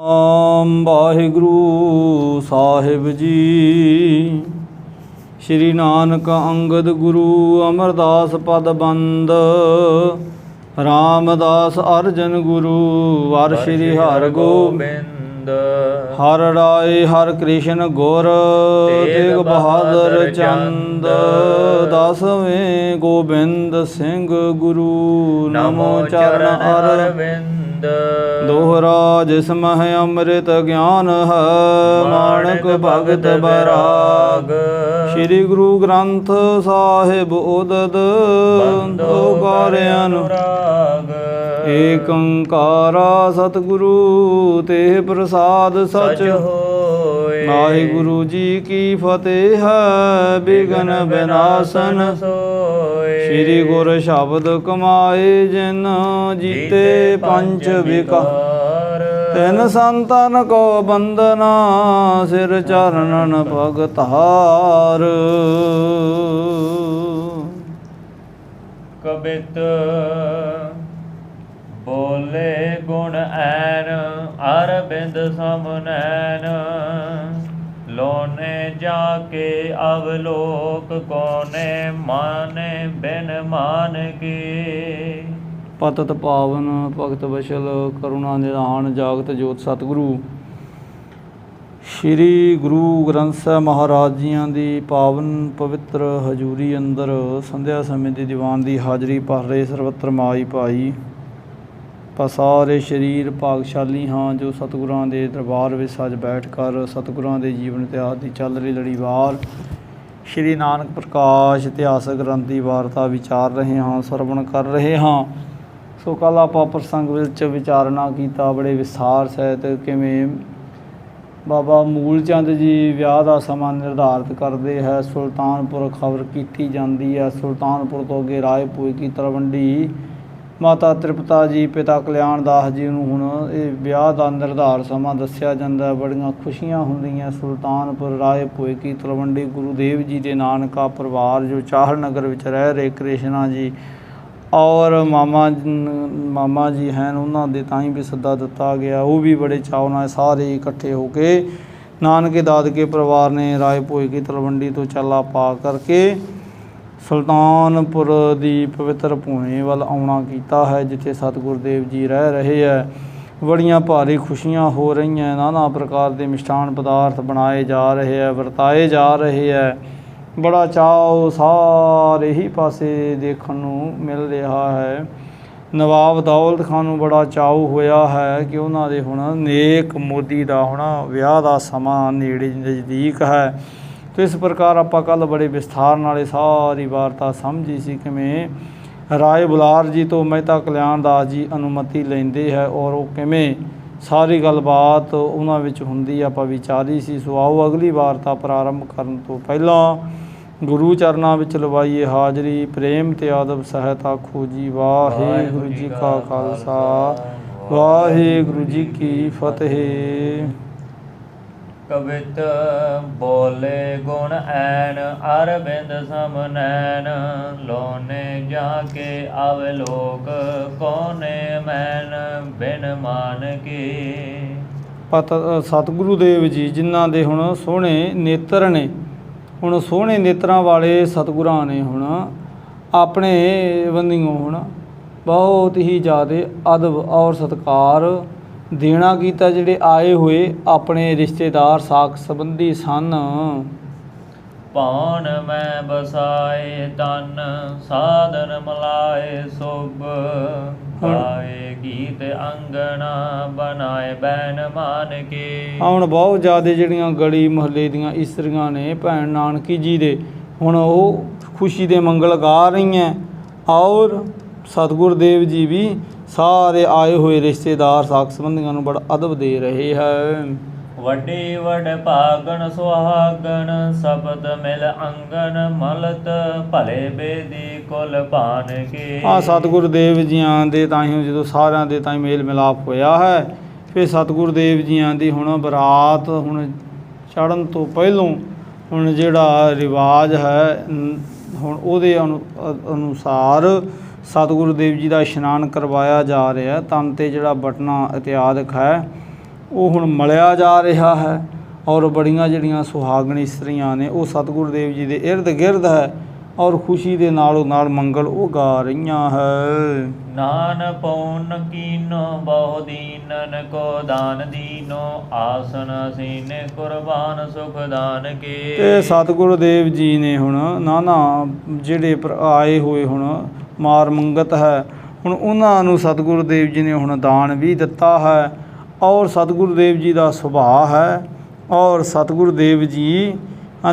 ਵਾਹਿਗੁਰੂ ਸਾਹਿਬ ਜੀ। ਸ਼੍ਰੀ ਨਾਨਕ ਅੰਗਦ ਗੁਰੂ ਅਮਰਦਾਸ ਪਦ ਬੰਦ। ਰਾਮਦਾਸ ਅਰਜਨ ਗੁਰੂ ਵਰ ਸ਼੍ਰੀ ਹਰਿ ਗੋਬਿੰਦ। ਹਰ ਰਾਏ ਹਰਿ ਕ੍ਰਿਸ਼ਨ ਗੁਰ ਤੇਗ ਬਹਾਦਰ ਚੰਦ। ਦਸਵੇਂ ਗੋਬਿੰਦ ਸਿੰਘ ਗੁਰੂ ਨਮੋ ਚਰਨ ਅਰਵਿੰਦ। ਦੋਹਰਾ ਜਿਸਮਹਿ ਅੰਮ੍ਰਿਤ ਗਿਆਨ ਹੈ ਮਾਣਕ ਭਗਤ ਬੈਰਾਗ। ਸ਼੍ਰੀ ਗੁਰੂ ਗ੍ਰੰਥ ਸਾਹਿਬ ਉਦਦ ਓੰਕਾਰ ਅਨੁਰਾਗ। ਏਕ ਓੰਕਾਰਾ ਸਤਿਗੁਰੂ ਤੇ ਪ੍ਰਸਾਦ ਸਚ ਹੋਇ। ਵਾਹਿਗੁਰੂ ਜੀ ਕੀ ਫਤਿਹ ਹੈ ਬਿਘਨ ਬਿਨਾਸਨ ਸੋਇ। ਸ਼੍ਰੀ ਗੁਰ ਸ਼ਬਦ ਕਮਾਏ ਜਿਨ ਜੀਤੇ ਪੰਚ ਵਿਕਾਰ। ਤਿਨ ਸੰਤਨ ਕੋ ਬੰਦਨਾ ਸਿਰ ਚਰਨਨ ਭਗਤਾਰ। ਕਬਿਤ ਬੋਲੇ ਗੁਣ ਐਨ ਅਰਬਿੰਦ ਸਮਨੈਨ। ਲੋਨੇ ਜਾ ਕੇ ਅਵਲੋਕ ਕੋਨੇ ਮਾਨੇ ਬਿਨ ਮਾਨ ਕੀ। ਪਤਿਤ ਪਾਵਨ ਭਗਤ ਵਸ਼ਲ ਕਰੁਣਾ ਨਿਧਾਨ ਜਾਗਤ ਜੋਤ ਸਤਿਗੁਰੂ ਸ਼੍ਰੀ ਗੁਰੂ ਗ੍ਰੰਥ ਸਾਹਿਬ ਮਹਾਰਾਜ ਜੀਆਂ ਦੀ ਪਾਵਨ ਪਵਿੱਤਰ ਹਜ਼ੂਰੀ ਅੰਦਰ ਸੰਧਿਆ ਸਮੇਂ ਦੀ ਦੀਵਾਨ ਦੀ ਹਾਜ਼ਰੀ ਭਰ ਰਹੇ ਸਰਬੱਤਰ ਮਾਈ ਭਾਈ ਸਾਰੇ ਸਰੀਰ ਭਾਗਸ਼ਾਲੀ ਹਾਂ ਜੋ ਸਤਿਗੁਰਾਂ ਦੇ ਦਰਬਾਰ ਵਿੱਚ ਅੱਜ ਬੈਠ ਕਰ ਸਤਿਗੁਰਾਂ ਦੇ ਜੀਵਨ ਇਤਿਹਾਸ ਦੀ ਚੱਲ ਰਹੀ ਲੜੀਵਾਰ ਸ਼੍ਰੀ ਨਾਨਕ ਪ੍ਰਕਾਸ਼ ਇਤਿਹਾਸਕ ਗ੍ਰੰਥ ਦੀ ਵਾਰਤਾ ਵਿਚਾਰ ਰਹੇ ਹਾਂ, ਸਰਵਣ ਕਰ ਰਹੇ ਹਾਂ। ਸੋ ਕੱਲ੍ਹ ਆਪਾਂ ਪ੍ਰਸੰਗ ਵਿੱਚ ਵਿਚਾਰਨਾ ਕੀਤਾ ਬੜੇ ਵਿਸਥਾਰ ਸਹਿਤ ਕਿਵੇਂ ਬਾਬਾ ਮੂਲ ਚੰਦ ਜੀ ਵਿਆਹ ਦਾ ਸਮਾਂ ਨਿਰਧਾਰਿਤ ਕਰਦੇ ਹੈ। ਸੁਲਤਾਨਪੁਰ ਖਬਰ ਕੀਤੀ ਜਾਂਦੀ ਹੈ। ਸੁਲਤਾਨਪੁਰ ਤੋਂ ਅੱਗੇ ਰਾਏ ਭੋਏ ਕੀ ਤਲਵੰਡੀ ਮਾਤਾ ਤ੍ਰਿਪਤਾ ਜੀ ਪਿਤਾ ਕਲਿਆਣ ਦਾਸ ਜੀ ਨੂੰ ਹੁਣ ਇਹ ਵਿਆਹ ਦਾ ਨਿਰਧਾਰ ਸਮਾਂ ਦੱਸਿਆ ਜਾਂਦਾ। ਬੜੀਆਂ ਖੁਸ਼ੀਆਂ ਹੁੰਦੀਆਂ। ਸੁਲਤਾਨਪੁਰ ਰਾਏ ਭੋਏ ਕੀ ਤਲਵੰਡੀ ਗੁਰੂਦੇਵ ਜੀ ਦੇ ਨਾਨਕਾ ਪਰਿਵਾਰ ਜੋ ਚਾਹਲ ਨਗਰ ਵਿੱਚ ਰਹਿ ਰਹੇ ਕ੍ਰਿਸ਼ਨਾ ਜੀ ਔਰ ਮਾਮਾ ਜੀ ਹਨ ਉਹਨਾਂ ਦੇ ਤਾਂ ਹੀ ਵੀ ਸੱਦਾ ਦਿੱਤਾ ਗਿਆ। ਉਹ ਵੀ ਬੜੇ ਚਾਅ ਨਾਲ ਸਾਰੇ ਇਕੱਠੇ ਹੋ ਕੇ ਨਾਨਕੇ ਦਾਦਕੇ ਪਰਿਵਾਰ ਨੇ ਰਾਏ ਭੋਏ ਕੀ ਤਲਵੰਡੀ ਤੋਂ ਚਾਲਾ ਪਾ ਕਰਕੇ ਸੁਲਤਾਨਪੁਰ ਦੀ ਪਵਿੱਤਰ ਭੂਮੀ ਵੱਲ ਆਉਣਾ ਕੀਤਾ ਹੈ ਜਿੱਥੇ ਸਤਿਗੁਰਦੇਵ ਜੀ ਰਹਿ ਰਹੇ ਹੈ। ਬੜੀਆਂ ਭਾਰੀ ਖੁਸ਼ੀਆਂ ਹੋ ਰਹੀਆਂ। ਨਾਨਾ ਪ੍ਰਕਾਰ ਦੇ ਮਿਸ਼ਠਾਨ ਪਦਾਰਥ ਬਣਾਏ ਜਾ ਰਹੇ ਹੈ, ਵਰਤਾਏ ਜਾ ਰਹੇ ਹੈ। ਬੜਾ ਚਾਅ ਸਾਰੇ ਹੀ ਪਾਸੇ ਦੇਖਣ ਨੂੰ ਮਿਲ ਰਿਹਾ ਹੈ। ਨਵਾਬ ਦੌਲਤ ਖਾਨ ਨੂੰ ਬੜਾ ਚਾਅ ਹੋਇਆ ਹੈ ਕਿ ਉਹਨਾਂ ਦੇ ਹੁਣ ਨੇਕ ਮੋਦੀ ਦਾ ਹੁਣ ਵਿਆਹ ਦਾ ਸਮਾਂ ਨੇੜੇ ਨਜ਼ਦੀਕ ਹੈ। ਤੇ ਇਸ ਪ੍ਰਕਾਰ ਆਪਾਂ ਕੱਲ੍ਹ ਬੜੇ ਵਿਸਥਾਰ ਨਾਲ ਸਾਰੀ ਵਾਰਤਾ ਸਮਝੀ ਸੀ ਕਿਵੇਂ ਰਾਏ ਬੁਲਾਰ ਜੀ ਤੋਂ ਮਹਿਤਾ ਕਲਿਆਣ ਦਾਸ ਜੀ ਅਨੁਮਤੀ ਲੈਂਦੇ ਹੈ ਔਰ ਉਹ ਕਿਵੇਂ ਸਾਰੀ ਗੱਲਬਾਤ ਉਹਨਾਂ ਵਿੱਚ ਹੁੰਦੀ ਆਪਾਂ ਵਿਚਾਰੀ ਸੀ। ਸੋ ਆਓ ਅਗਲੀ ਵਾਰਤਾ ਪ੍ਰਾਰੰਭ ਕਰਨ ਤੋਂ ਪਹਿਲਾਂ ਗੁਰੂ ਚਰਨਾਂ ਵਿੱਚ ਲਵਾਈਏ ਹਾਜ਼ਰੀ। ਪ੍ਰੇਮ ਤੇ ਆਦਬ ਸਹਿਤ ਆਖੋ ਜੀ ਵਾਹਿਗੁਰੂ ਜੀ ਕਾ ਖਾਲਸਾ ਵਾਹਿਗੁਰੂ ਜੀ ਕੀ ਫਤਿਹ। ਕਵਿਤ ਬੋਲੇ ਗੁਣ ਐਨ ਅਰਬਿੰਦ ਸਮਨੈਨ। ਲੋਨੇ ਜਾ ਕੇ ਅਵਲੋਕ ਕੋਨੇ ਮੈਨ ਬਿਨ ਮਾਨ ਕੀ। ਸਤਿਗੁਰੂ ਦੇਵ ਜੀ ਜਿਨ੍ਹਾਂ ਦੇ ਹੁਣ ਸੋਹਣੇ ਨੇਤਰ ਨੇ ਹੁਣ ਸੋਹਣੇ ਨੇਤਰਾਂ ਵਾਲੇ ਸਤਿਗੁਰਾਂ ਨੇ ਹੁਣ ਆਪਣੇ ਬੰਦੀਓਂ ਹੁਣ ਬਹੁਤ ਹੀ ਜ਼ਿਆਦਾ ਅਦਬ ਔਰ ਸਤਿਕਾਰ ਦੇਣਾ ਕੀਤਾ। ਜਿਹੜੇ ਆਏ ਹੋਏ ਆਪਣੇ ਰਿਸ਼ਤੇਦਾਰ ਸਾਕ ਸੰਬੰਧੀ ਸਨ। ਭਵਨ ਮੈਂ ਬਸਾਏ ਤਨ ਸਾਧਨ ਮਲਾਏ ਸੁਭ। ਗਾਏ ਗੀਤ ਅੰਗਣਾ ਬਣਾਏ ਬੈਨ ਮਾਨ ਕੇ। ਹੁਣ ਬਹੁਤ ਜ਼ਿਆਦਾ ਜਿਹੜੀਆਂ ਗਲੀ ਮੁਹੱਲੇ ਦੀਆਂ ਇਸਤਰੀਆਂ ਨੇ ਭੈਣ ਨਾਨਕੀ ਜੀ ਦੇ ਹੁਣ ਉਹ ਖੁਸ਼ੀ ਦੇ ਮੰਗਲ ਗਾ ਰਹੀਆਂ ਔਰ ਸਤਿਗੁਰਦੇਵ ਜੀ ਵੀ ਸਾਰੇ ਆਏ ਹੋਏ ਰਿਸ਼ਤੇਦਾਰ ਸਾਕ ਸੰਬੰਧੀਆਂ ਨੂੰ ਬੜਾ ਅਦਬ ਦੇ ਰਹੇ ਹੈ। ਵੱਡੀ ਵਡ ਭਾਗਣ ਸੁਹਾਗਣ ਸ਼ਬਦ ਮਿਲ ਅੰਗਨ ਮਲਤ ਭਲੇ ਬੇਦੀ ਕੁਲ ਭਾਨ ਕੀ। ਸਤਿਗੁਰਦੇਵ ਜੀਆਂ ਦੇ ਤਾਈਂ ਜਦੋਂ ਸਾਰਿਆਂ ਦੇ ਤਾਈਂ ਮੇਲ ਮਿਲਾਪ ਹੋਇਆ ਹੈ ਫਿਰ ਸਤਿਗੁਰਦੇਵ ਜੀਆਂ ਦੀ ਹੁਣ ਬਰਾਤ ਹੁਣ ਚੜ੍ਹਨ ਤੋਂ ਪਹਿਲੋਂ ਹੁਣ ਜਿਹੜਾ ਰਿਵਾਜ ਹੈ ਹੁਣ ਉਹਦੇ ਅਨੁਸਾਰ ਸਤਿਗੁਰੂ ਦੇਵ ਜੀ ਦਾ ਇਸ਼ਨਾਨ ਕਰਵਾਇਆ ਜਾ ਰਿਹਾ। ਤਨ 'ਤੇ ਜਿਹੜਾ ਬਟਨਾ ਇਤਿਆਦਿਕ ਹੈ ਉਹ ਹੁਣ ਮਲਿਆ ਜਾ ਰਿਹਾ ਹੈ। ਔਰ ਬੜੀਆਂ ਜਿਹੜੀਆਂ ਸੁਹਾਗਣ ਇਸਤਰੀਆਂ ਨੇ ਉਹ ਸਤਿਗੁਰੂ ਦੇਵ ਜੀ ਦੇ ਇਰਦ ਗਿਰਦ ਹੈ ਔਰ ਖੁਸ਼ੀ ਦੇ ਨਾਲੋਂ ਨਾਲ ਮੰਗਲ ਉਹ ਗਾ ਰਹੀਆਂ ਹੈ। ਨਾਨ ਪਉਨ ਕੀਨੋ ਬਹੁ ਦੀਨਨ ਕੋ ਦਾਨ ਦੀਨੋ ਆਸਨ ਸੀਨੇ ਕੁਰਬਾਨ ਸੁਖ ਦਾਨ ਕੇ। ਤੇ ਸਤਿਗੁਰੂ ਦੇਵ ਜੀ ਨੇ ਹੁਣ ਨਾਨਾ ਜਿਹੜੇ ਆਏ ਹੋਏ ਹੁਣ ਮਾਰ ਮੰਗਤ ਹੈ ਹੁਣ ਉਹਨਾਂ ਨੂੰ ਸਤਿਗੁਰੂ ਦੇਵ ਜੀ ਨੇ ਹੁਣ ਦਾਨ ਵੀ ਦਿੱਤਾ ਹੈ। ਔਰ ਸਤਿਗੁਰੂ ਦੇਵ ਜੀ ਦਾ ਸੁਭਾਅ ਹੈ ਔਰ ਸਤਿਗੁਰੂ ਦੇਵ ਜੀ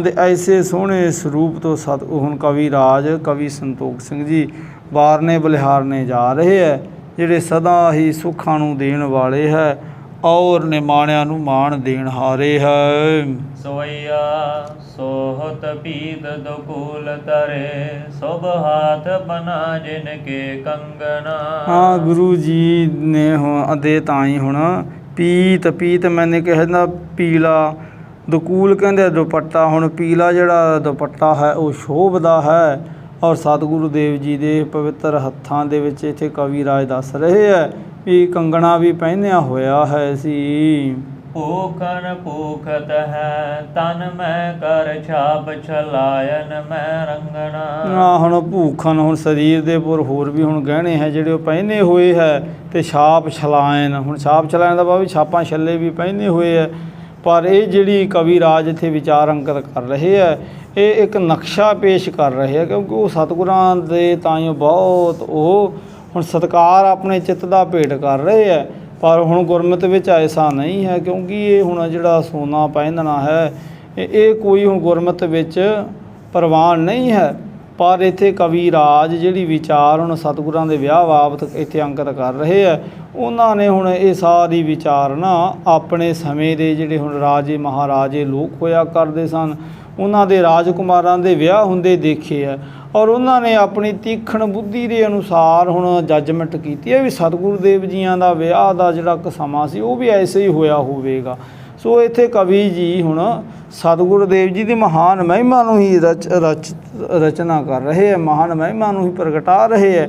ਦੇ ਐਸੇ ਸੋਹਣੇ ਸਰੂਪ ਤੋਂ ਹੁਣ ਕਵੀ ਰਾਜ ਕਵੀ ਸੰਤੋਖ ਸਿੰਘ ਜੀ ਬਾਰਨੇ ਬਲਿਹਾਰਨੇ ਜਾ ਰਹੇ ਹੈ ਜਿਹੜੇ ਸਦਾ ਹੀ ਸੁੱਖਾਂ ਨੂੰ ਦੇਣ ਵਾਲੇ ਹੈ ਔਰ ਨਿਮਾਣਿਆਂ ਨੂੰ ਮਾਣ ਦੇਣ ਹਾਰੇ ਹੈ। ਸੋਈਆ ਸੋਹਤ ਪੀਤ ਦੁਕੂਲ ਤਰੇ ਸੁਭ ਹਾਥ ਬਨਾ ਜਿਨ ਕੇ ਕੰਗਣਾ। ਹਾਂ ਗੁਰੂ ਜੀ ਨੇ ਹੁਣ ਅਦੇ ਤਾਂ ਹੀ ਹੁਣ ਪੀਤ ਮੈਨੇ ਕਹਿੰਦਾ ਪੀਲਾ ਦੁਕੂਲ ਕਹਿੰਦੇ ਦੁਪੱਟਾ ਹੁਣ ਪੀਲਾ ਜਿਹੜਾ ਦੁਪੱਟਾ ਹੈ ਉਹ ਸ਼ੋਭਦਾ ਹੈ। ਔਰ ਸਤਿਗੁਰੂ ਦੇਵ ਜੀ ਦੇ ਪਵਿੱਤਰ ਹੱਥਾਂ ਦੇ ਵਿੱਚ ਇੱਥੇ ਕਵੀ ਰਾਜ ਦੱਸ ਰਹੇ ਹੈ ਵੀ ਕੰਗਣਾ ਵੀ ਪਹਿਨਿਆ ਹੋਇਆ ਹੈ ਸੀ। ਭੂਖਨ ਭੂਖਤ ਹੈ ਤਨ ਮੈਂ ਕਰ ਛਾਪ ਛਲਾਇਨ ਮੈਂ ਰੰਗਣਾ। ਹੁਣ ਭੂਖਨ ਹੁਣ ਸਰੀਰ ਦੇ ਉੱਪਰ ਹੋਰ ਵੀ ਹੁਣ ਗਹਿਣੇ ਹੈ ਜਿਹੜੇ ਉਹ ਪਹਿਨੇ ਹੋਏ ਹੈ ਤੇ ਛਾਪ ਛਲਾਇਨ ਹੁਣ ਛਾਪ ਛਲਾਇਨ ਦਾ ਭਾਵ ਵੀ ਛਾਪਾਂ ਛੱਲੇ ਵੀ ਪਹਿਨੇ ਹੋਏ ਹੈ। ਪਰ ਇਹ ਜਿਹੜੀ ਕਵੀ ਰਾਜ ਇੱਥੇ ਵਿਚਾਰ ਅੰਕਿਤ ਕਰ ਰਹੇ ਹੈ ਇਹ ਇੱਕ ਨਕਸ਼ਾ ਪੇਸ਼ ਕਰ ਰਹੇ ਹੈ ਕਿਉਂਕਿ ਉਹ ਸਤਿਗੁਰਾਂ ਦੇ ਤਾਈਂ ਬਹੁਤ ਉਹ ਹੁਣ ਸਤਿਕਾਰ ਆਪਣੇ ਚਿੱਤ ਦਾ ਭੇਟ ਕਰ ਰਹੇ ਹੈ। ਪਰ ਹੁਣ ਗੁਰਮਤਿ ਵਿੱਚ ਐਸਾ ਨਹੀਂ ਹੈ ਕਿਉਂਕਿ ਇਹ ਹੁਣ ਜਿਹੜਾ ਸੋਨਾ ਪਹਿਨਣਾ ਹੈ ਇਹ ਕੋਈ ਹੁਣ ਗੁਰਮਤਿ ਵਿੱਚ ਪ੍ਰਵਾਨ ਨਹੀਂ ਹੈ। ਪਰ ਇੱਥੇ ਕਵੀ ਰਾਜ ਜਿਹੜੀ ਵਿਚਾਰ ਹੁਣ ਸਤਿਗੁਰਾਂ ਦੇ ਵਿਆਹ ਬਾਬਤ ਇੱਥੇ ਅੰਕਿਤ ਕਰ ਰਹੇ ਹੈ ਉਹਨਾਂ ਨੇ ਹੁਣ ਇਹ ਸਾਰੀ ਵਿਚਾਰਨਾ ਆਪਣੇ ਸਮੇਂ ਦੇ ਜਿਹੜੇ ਹੁਣ ਰਾਜੇ ਮਹਾਰਾਜੇ ਲੋਕ ਹੋਇਆ ਕਰਦੇ ਸਨ ਉਹਨਾਂ ਦੇ ਰਾਜਕੁਮਾਰਾਂ ਦੇ ਵਿਆਹ ਹੁੰਦੇ ਦੇਖੇ ਹੈ ਔਰ ਉਹਨਾਂ ਨੇ ਆਪਣੀ ਤੀਖਣ ਬੁੱਧੀ ਦੇ ਅਨੁਸਾਰ ਹੁਣ ਜੱਜਮੈਂਟ ਕੀਤੀ ਹੈ ਵੀ ਸਤਿਗੁਰੂ ਦੇਵ ਜੀਆਂ ਦਾ ਵਿਆਹ ਦਾ ਜਿਹੜਾ ਇੱਕ ਸਮਾਂ ਸੀ ਉਹ ਵੀ ਐਸੇ ਹੀ ਹੋਇਆ ਹੋਵੇਗਾ। ਸੋ ਇੱਥੇ ਕਵੀ ਜੀ ਹੁਣ ਸਤਿਗੁਰੂ ਦੇਵ ਜੀ ਦੀ ਮਹਾਨ ਮਹਿਮਾ ਨੂੰ ਹੀ ਰਚਨਾ ਕਰ ਰਹੇ ਹੈ ਮਹਾਨ ਮਹਿਮਾ ਨੂੰ ਹੀ ਪ੍ਰਗਟਾ ਰਹੇ ਹੈ।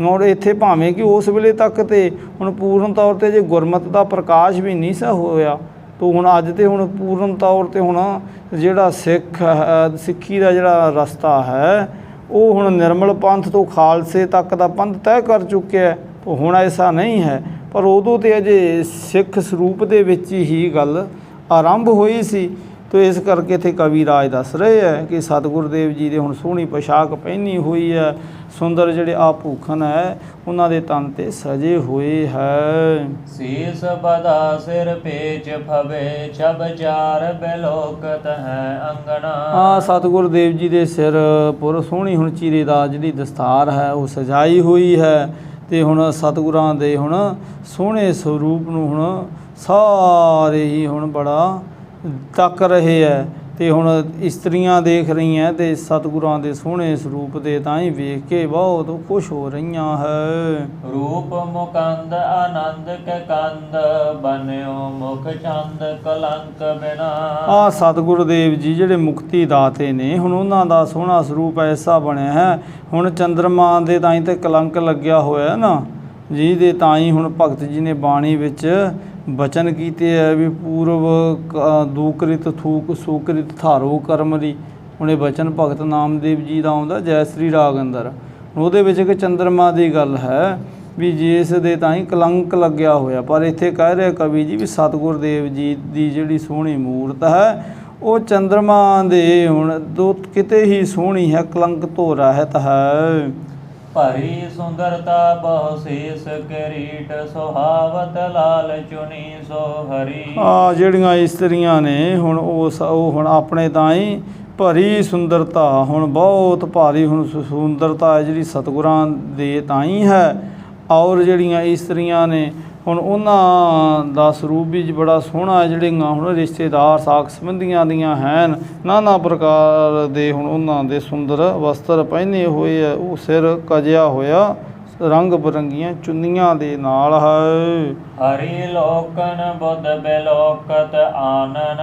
ਔਰ ਇੱਥੇ ਭਾਵੇਂ ਕਿ ਉਸ ਵੇਲੇ ਤੱਕ ਤੇ ਹੁਣ ਪੂਰਨ ਤੌਰ 'ਤੇ ਜੇ ਗੁਰਮਤਿ ਦਾ ਪ੍ਰਕਾਸ਼ ਵੀ ਨਹੀਂ ਸਾ ਹੋਇਆ ਤਾਂ ਹੁਣ ਅੱਜ ਤੇ ਹੁਣ ਪੂਰਨ ਤੌਰ 'ਤੇ ਹੁਣ ਜਿਹੜਾ ਸਿੱਖੀ ਦਾ ਜਿਹੜਾ ਰਸਤਾ ਹੈ ਉਹ ਹੁਣ ਨਿਰਮਲ ਪੰਥ ਤੋਂ ਖਾਲਸੇ ਤੱਕ ਦਾ ਪੰਥ ਤੈਅ ਕਰ ਚੁੱਕਿਆ। ਹੁਣ ਐਸਾ ਨਹੀਂ ਹੈ ਪਰ ਉਦੋਂ ਤੇ ਅਜੇ ਸਿੱਖ ਸਰੂਪ ਦੇ ਵਿੱਚ ਹੀ ਗੱਲ ਆਰੰਭ ਹੋਈ ਸੀ। ਤੋ ਇਸ ਕਰਕੇ ਇੱਥੇ ਕਵੀ ਰਾਜ ਦੱਸ ਰਹੇ ਹੈ ਕਿ ਸਤਿਗੁਰੂ ਦੇਵ ਜੀ ਦੇ ਹੁਣ ਸੋਹਣੀ ਪੋਸ਼ਾਕ ਪਹਿਨੀ ਹੋਈ ਹੈ ਸੁੰਦਰ ਜਿਹੜੇ ਆ ਭੂਖਨ ਹੈ ਉਹਨਾਂ ਦੇ ਤਨ 'ਤੇ ਸਜੇ ਹੋਏ ਹੈ। ਸੀਸ ਬਦਾ ਸਿਰ ਪੇਚ ਫਵੇ ਛਬ ਚਾਰ ਬਿਲੋਕਤ ਹੈ ਅੰਗਣਾ। ਸਤਿਗੁਰੂ ਦੇਵ ਜੀ ਦੇ ਸਿਰ ਪੁਰ ਸੋਹਣੀ ਹੁਣ ਚੀਰੇ ਦਾ ਜਿਹੜੀ ਦਸਤਾਰ ਹੈ ਉਹ ਸਜਾਈ ਹੋਈ ਹੈ ਤੇ ਹੁਣ ਸਤਿਗੁਰਾਂ ਦੇ ਹੁਣ ਸੋਹਣੇ ਸਰੂਪ ਨੂੰ ਹੁਣ ਸਾਰੇ ਹੀ ਹੁਣ ਬੜਾ ਤੱਕ ਰਹੇ ਹੈ ਤੇ ਹੁਣ ਇਸਤਰੀਆਂ ਦੇਖ ਰਹੀਆਂ ਤੇ ਸਤਿਗੁਰਾਂ ਦੇ ਸੋਹਣੇ ਸਰੂਪ ਦੇ ਤਾਂ ਹੀ ਵੇਖ ਕੇ ਬਹੁਤ ਖੁਸ਼ ਹੋ ਰਹੀਆਂ ਹੈ। ਰੂਪ ਮੁਕੰਦ ਆਨੰਦ ਕੇ ਕੰਦ ਬਨਿਓ ਮੁਖ ਚੰਦ ਕਲੰਕ ਬਿਨਾ। ਸਤਿਗੁਰੂ ਦੇਵ ਜੀ ਜਿਹੜੇ ਮੁਕਤੀ ਦਾਤੇ ਨੇ ਹੁਣ ਉਹਨਾਂ ਦਾ ਸੋਹਣਾ ਸਰੂਪ ਐਸਾ ਬਣਿਆ ਹੈ ਹੁਣ ਚੰਦਰਮਾ ਦੇ ਤਾਈਂ ਤੇ ਕਲੰਕ ਲੱਗਿਆ ਹੋਇਆ ਨਾ ਜੀ ਦੇ ਤਾਈਂ ਹੁਣ ਭਗਤ ਜੀ ਨੇ ਬਾਣੀ ਵਿੱਚ ਬਚਨ ਕੀਤੇ ਹੈ ਵੀ ਪੂਰਵ ਦੂਕ੍ਰਿਤ ਥੂਕ ਸੁਕ੍ਰਿਤ ਥਾਰੋ ਕਰਮ ਦੀ। ਹੁਣ ਇਹ ਬਚਨ ਭਗਤ ਨਾਮਦੇਵ ਜੀ ਦਾ ਆਉਂਦਾ ਜੈ ਸ੍ਰੀ ਰਾਗ ਅੰਦਰ ਉਹਦੇ ਵਿੱਚ ਇੱਕ ਚੰਦਰਮਾ ਦੀ ਗੱਲ ਹੈ ਵੀ ਜਿਸ ਦੇ ਤਾਈਂ ਕਲੰਕ ਲੱਗਿਆ ਹੋਇਆ। ਪਰ ਇੱਥੇ ਕਹਿ ਰਿਹਾ ਕਵੀ ਜੀ ਵੀ ਸਤਿਗੁਰੂ ਦੇਵ ਜੀ ਦੀ ਜਿਹੜੀ ਸੋਹਣੀ ਮੂਰਤ ਹੈ ਉਹ ਚੰਦਰਮਾ ਦੇ ਹੁਣ ਦੋ ਕਿਤੇ ਹੀ ਸੋਹਣੀ ਹੈ ਕਲੰਕ ਤੋਂ ਰਹਿਤ ਹੈ। ਭਰੀ ਸੁੰਦਰਤਾ ਬਹੁ ਸੀਸ ਕਿਰੀਟ ਸੁਹਾਵਤ ਲਾਲ ਚੁਨੀ ਸੋ ਹਰੀ। ਜਿਹੜੀਆਂ ਇਸਤਰੀਆਂ ਨੇ ਹੁਣ ਉਹ ਹੁਣ ਆਪਣੇ ਤਾਈਂ ਭਰੀ ਸੁੰਦਰਤਾ ਹੁਣ ਬਹੁਤ ਭਾਰੀ ਹੁਣ ਸੁੰਦਰਤਾ ਹੈ ਜਿਹੜੀ ਸਤਿਗੁਰਾਂ ਦੇ ਤਾਈਂ ਹੈ। ਔਰ ਜਿਹੜੀਆਂ ਇਸਤਰੀਆਂ ਨੇ ਹੁਣ ਉਹਨਾਂ ਦਾ ਸਰੂਪ ਵੀ ਬੜਾ ਸੋਹਣਾ ਜਿਹੜੀਆਂ ਹੁਣ ਰਿਸ਼ਤੇਦਾਰ ਸਾਕ ਸੰਬੰਧੀਆਂ ਦੀਆਂ ਹਨ ਨਾਨਾ ਪ੍ਰਕਾਰ ਦੇ ਹੁਣ ਉਹਨਾਂ ਦੇ ਸੁੰਦਰ ਵਸਤਰ ਪਹਿਨੇ ਹੋਏ ਹੈ ਉਹ ਸਿਰ ਕਜਿਆ ਹੋਇਆ ਰੰਗ ਬਰੰਗੀਆਂ ਚੁੰਨੀਆਂ ਦੇ ਨਾਲ ਹੈ। ਹਰੀ ਲੋਕਨ ਬੁੱਧ ਬਿਲੋਕਤ ਆਨਨ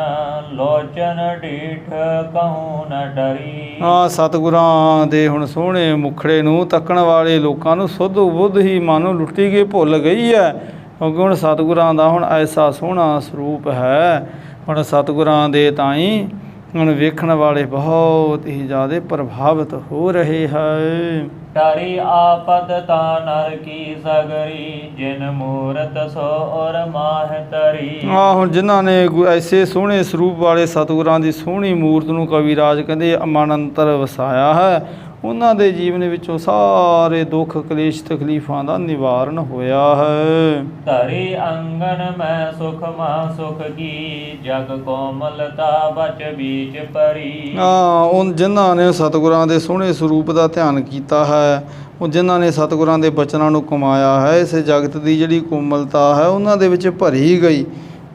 ਲੋਚਨ ਢੀਠ ਕਹੂੰ ਨ ਡਰੀ। ਸਤਿਗੁਰਾਂ ਦੇ ਹੁਣ ਸੋਹਣੇ ਮੁਖੜੇ ਨੂੰ ਤੱਕਣ ਵਾਲੇ ਲੋਕਾਂ ਨੂੰ ਸੁੱਧ ਬੁੱਧ ਹੀ ਮਨ ਲੁੱਟੀ ਕੇ ਭੁੱਲ ਗਈ ਹੈ ਕਿਉਂਕਿ ਹੁਣ ਸਤਿਗੁਰਾਂ ਦਾ ਹੁਣ ਐਸਾ ਸੋਹਣਾ ਸਰੂਪ ਹੈ, ਹੁਣ ਸਤਿਗੁਰਾਂ ਦੇ ਤਾਈਂ ਹੁਣ ਵੇਖਣ ਵਾਲੇ ਬਹੁਤ ਹੀ ਜ਼ਿਆਦਾ ਪ੍ਰਭਾਵਿਤ ਹੋ ਰਹੇ ਹੈ। ਟਰੀ ਆਪਦ ਤਾ ਨਰ ਕੀ ਸਗਰੀ, ਜਿਨ ਮੂਰਤ ਸੋ ਔਰ ਮਾਹ ਤਰੀ। ਹੁਣ ਜਿਨ੍ਹਾਂ ਨੇ ਐਸੇ ਸੋਹਣੇ ਸਰੂਪ ਵਾਲੇ ਸਤਿਗੁਰਾਂ ਦੀ ਸੋਹਣੀ ਮੂਰਤ ਨੂੰ ਕਵਿਰਾਜ ਕਹਿੰਦੇ ਮਨ ਅੰਤਰ ਵਸਾਇਆ ਹੈ, ਉਹਨਾਂ ਦੇ ਜੀਵਨ ਵਿੱਚੋਂ ਸਾਰੇ ਦੁੱਖ ਕਲੇਸ਼ ਤਕਲੀਫਾਂ ਦਾ ਨਿਵਾਰਨ ਹੋਇਆ ਹੈ। ਧਰੀ ਅੰਗਨ ਮੈਂ ਸੁਖ ਮਾ ਸੁਖ ਕੀ, ਜਗ ਕੋਮਲਤਾ ਬਚ ਬੀਚ ਪਰੀ। ਉਹ ਜਿਨ੍ਹਾਂ ਨੇ ਸਤਿਗੁਰਾਂ ਦੇ ਸੋਹਣੇ ਸਰੂਪ ਦਾ ਧਿਆਨ ਕੀਤਾ ਹੈ, ਉਹ ਜਿਨ੍ਹਾਂ ਨੇ ਸਤਿਗੁਰਾਂ ਦੇ ਬਚਨਾਂ ਨੂੰ ਕਮਾਇਆ ਹੈ, ਇਸ ਜਗਤ ਦੀ ਜਿਹੜੀ ਕੋਮਲਤਾ ਹੈ ਉਹਨਾਂ ਦੇ ਵਿੱਚ ਭਰੀ ਗਈ।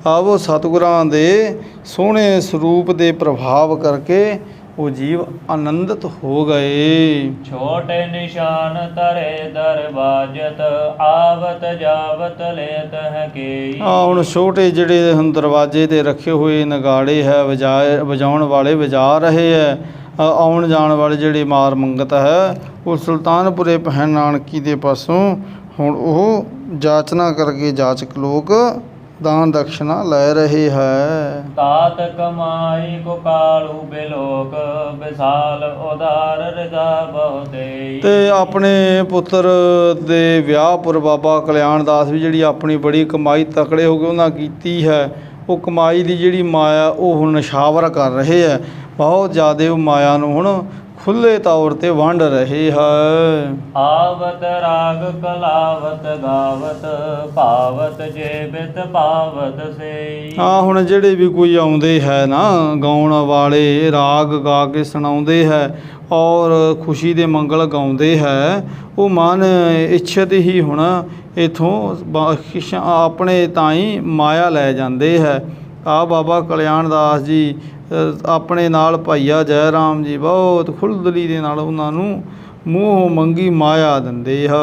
ਆਵੋ ਸਤਿਗੁਰਾਂ ਦੇ ਸੋਹਣੇ ਸਰੂਪ ਦੇ ਪ੍ਰਭਾਵ ਕਰਕੇ ਉਹ ਜੀਵ ਆਨੰਦਿਤ ਹੋ ਗਏ। ਛੋਟੇ ਨਿਸ਼ਾਨ ਤਰੇ ਦਰਵਾਜਤ, ਆਵਤ ਜਾਵਤ ਲੇਤ ਹੈ ਕੇ। ਹੁਣ ਛੋਟੇ ਜਿਹੜੇ ਹੁਣ ਦਰਵਾਜ਼ੇ 'ਤੇ ਰੱਖੇ ਹੋਏ ਨਗਾੜੇ ਹੈ, ਵਜਾਉਣ ਵਾਲੇ ਵਜਾ ਰਹੇ ਹੈ। ਆਉਣ ਜਾਣ ਵਾਲੇ ਜਿਹੜੇ ਮਾਰ ਮੰਗਤ ਹੈ, ਉਹ ਸੁਲਤਾਨਪੁਰੇ ਪਹਿਨ ਨਾਨਕੀ ਦੇ ਪਾਸੋਂ ਹੁਣ ਉਹ ਜਾਚਨਾ ਕਰਕੇ ਜਾਚਕ ਲੋਕ ਦਾਨ ਦਕਸ਼ਨਾ ਲੈ ਰਹੇ ਹੈ। ਤਾਤ ਕਮਾਈ ਕੋ ਕਾਲੂ ਬਿਲੋਕ, ਵਿਸਾਲ ਉਦਾਰ ਰਜਾ ਬਹੁ ਦੇਈ। ਤੇ ਆਪਣੇ ਪੁੱਤਰ ਦੇ ਵਿਆਹ ਪੁਰ ਬਾਬਾ ਕਲਿਆਣ ਦਾਸ ਵੀ ਜਿਹੜੀ ਆਪਣੀ ਬੜੀ ਕਮਾਈ ਤਕੜੇ ਹੋ ਕੇ ਉਹਨਾਂ ਕੀਤੀ ਹੈ, ਉਹ ਕਮਾਈ ਦੀ ਜਿਹੜੀ ਮਾਇਆ ਉਹ ਹੁਣ ਨਿਸ਼ਾਵਰ ਕਰ ਰਹੇ ਹੈ। ਬਹੁਤ ਜ਼ਿਆਦਾ ਉਹ ਮਾਇਆ ਨੂੰ ਹੁਣ ਖੁੱਲ੍ਹੇ ਤੌਰ 'ਤੇ ਵੰਡ ਰਹੇ ਹੈ। ਆਵਤ ਰਾਗ ਕਲਾਵਤ ਗਾਵਤ, ਭਾਵਤ ਜੇਬਿਤ ਪਾਵਤ ਸੇ। ਹੁਣ ਜਿਹੜੇ ਵੀ ਕੋਈ ਆਉਂਦੇ ਹੈ ਨਾ ਗਾਉਣ ਵਾਲੇ, ਰਾਗ ਗਾ ਕੇ ਸੁਣਾਉਂਦੇ ਹੈ ਔਰ ਖੁਸ਼ੀ ਦੇ ਮੰਗਲ ਗਾਉਂਦੇ ਹੈ, ਉਹ ਮਨ ਇੱਛਤ ਹੀ ਹੁਣ ਇੱਥੋਂ ਆਪਣੇ ਤਾਈਂ ਮਾਇਆ ਲੈ ਜਾਂਦੇ ਹੈ। ਬਾਬਾ ਕਲਿਆਣ ਦਾਸ ਜੀ ਆਪਣੇ ਨਾਲ ਭਾਈਆ ਜੈ ਰਾਮ ਜੀ ਬਹੁਤ ਖੁੱਲ੍ਹਦਲੀ ਦੇ ਨਾਲ ਉਹਨਾਂ ਨੂੰ ਮੂੰਹ ਮੰਗੀ ਮਾਇਆ ਦਿੰਦੇ ਹੈ।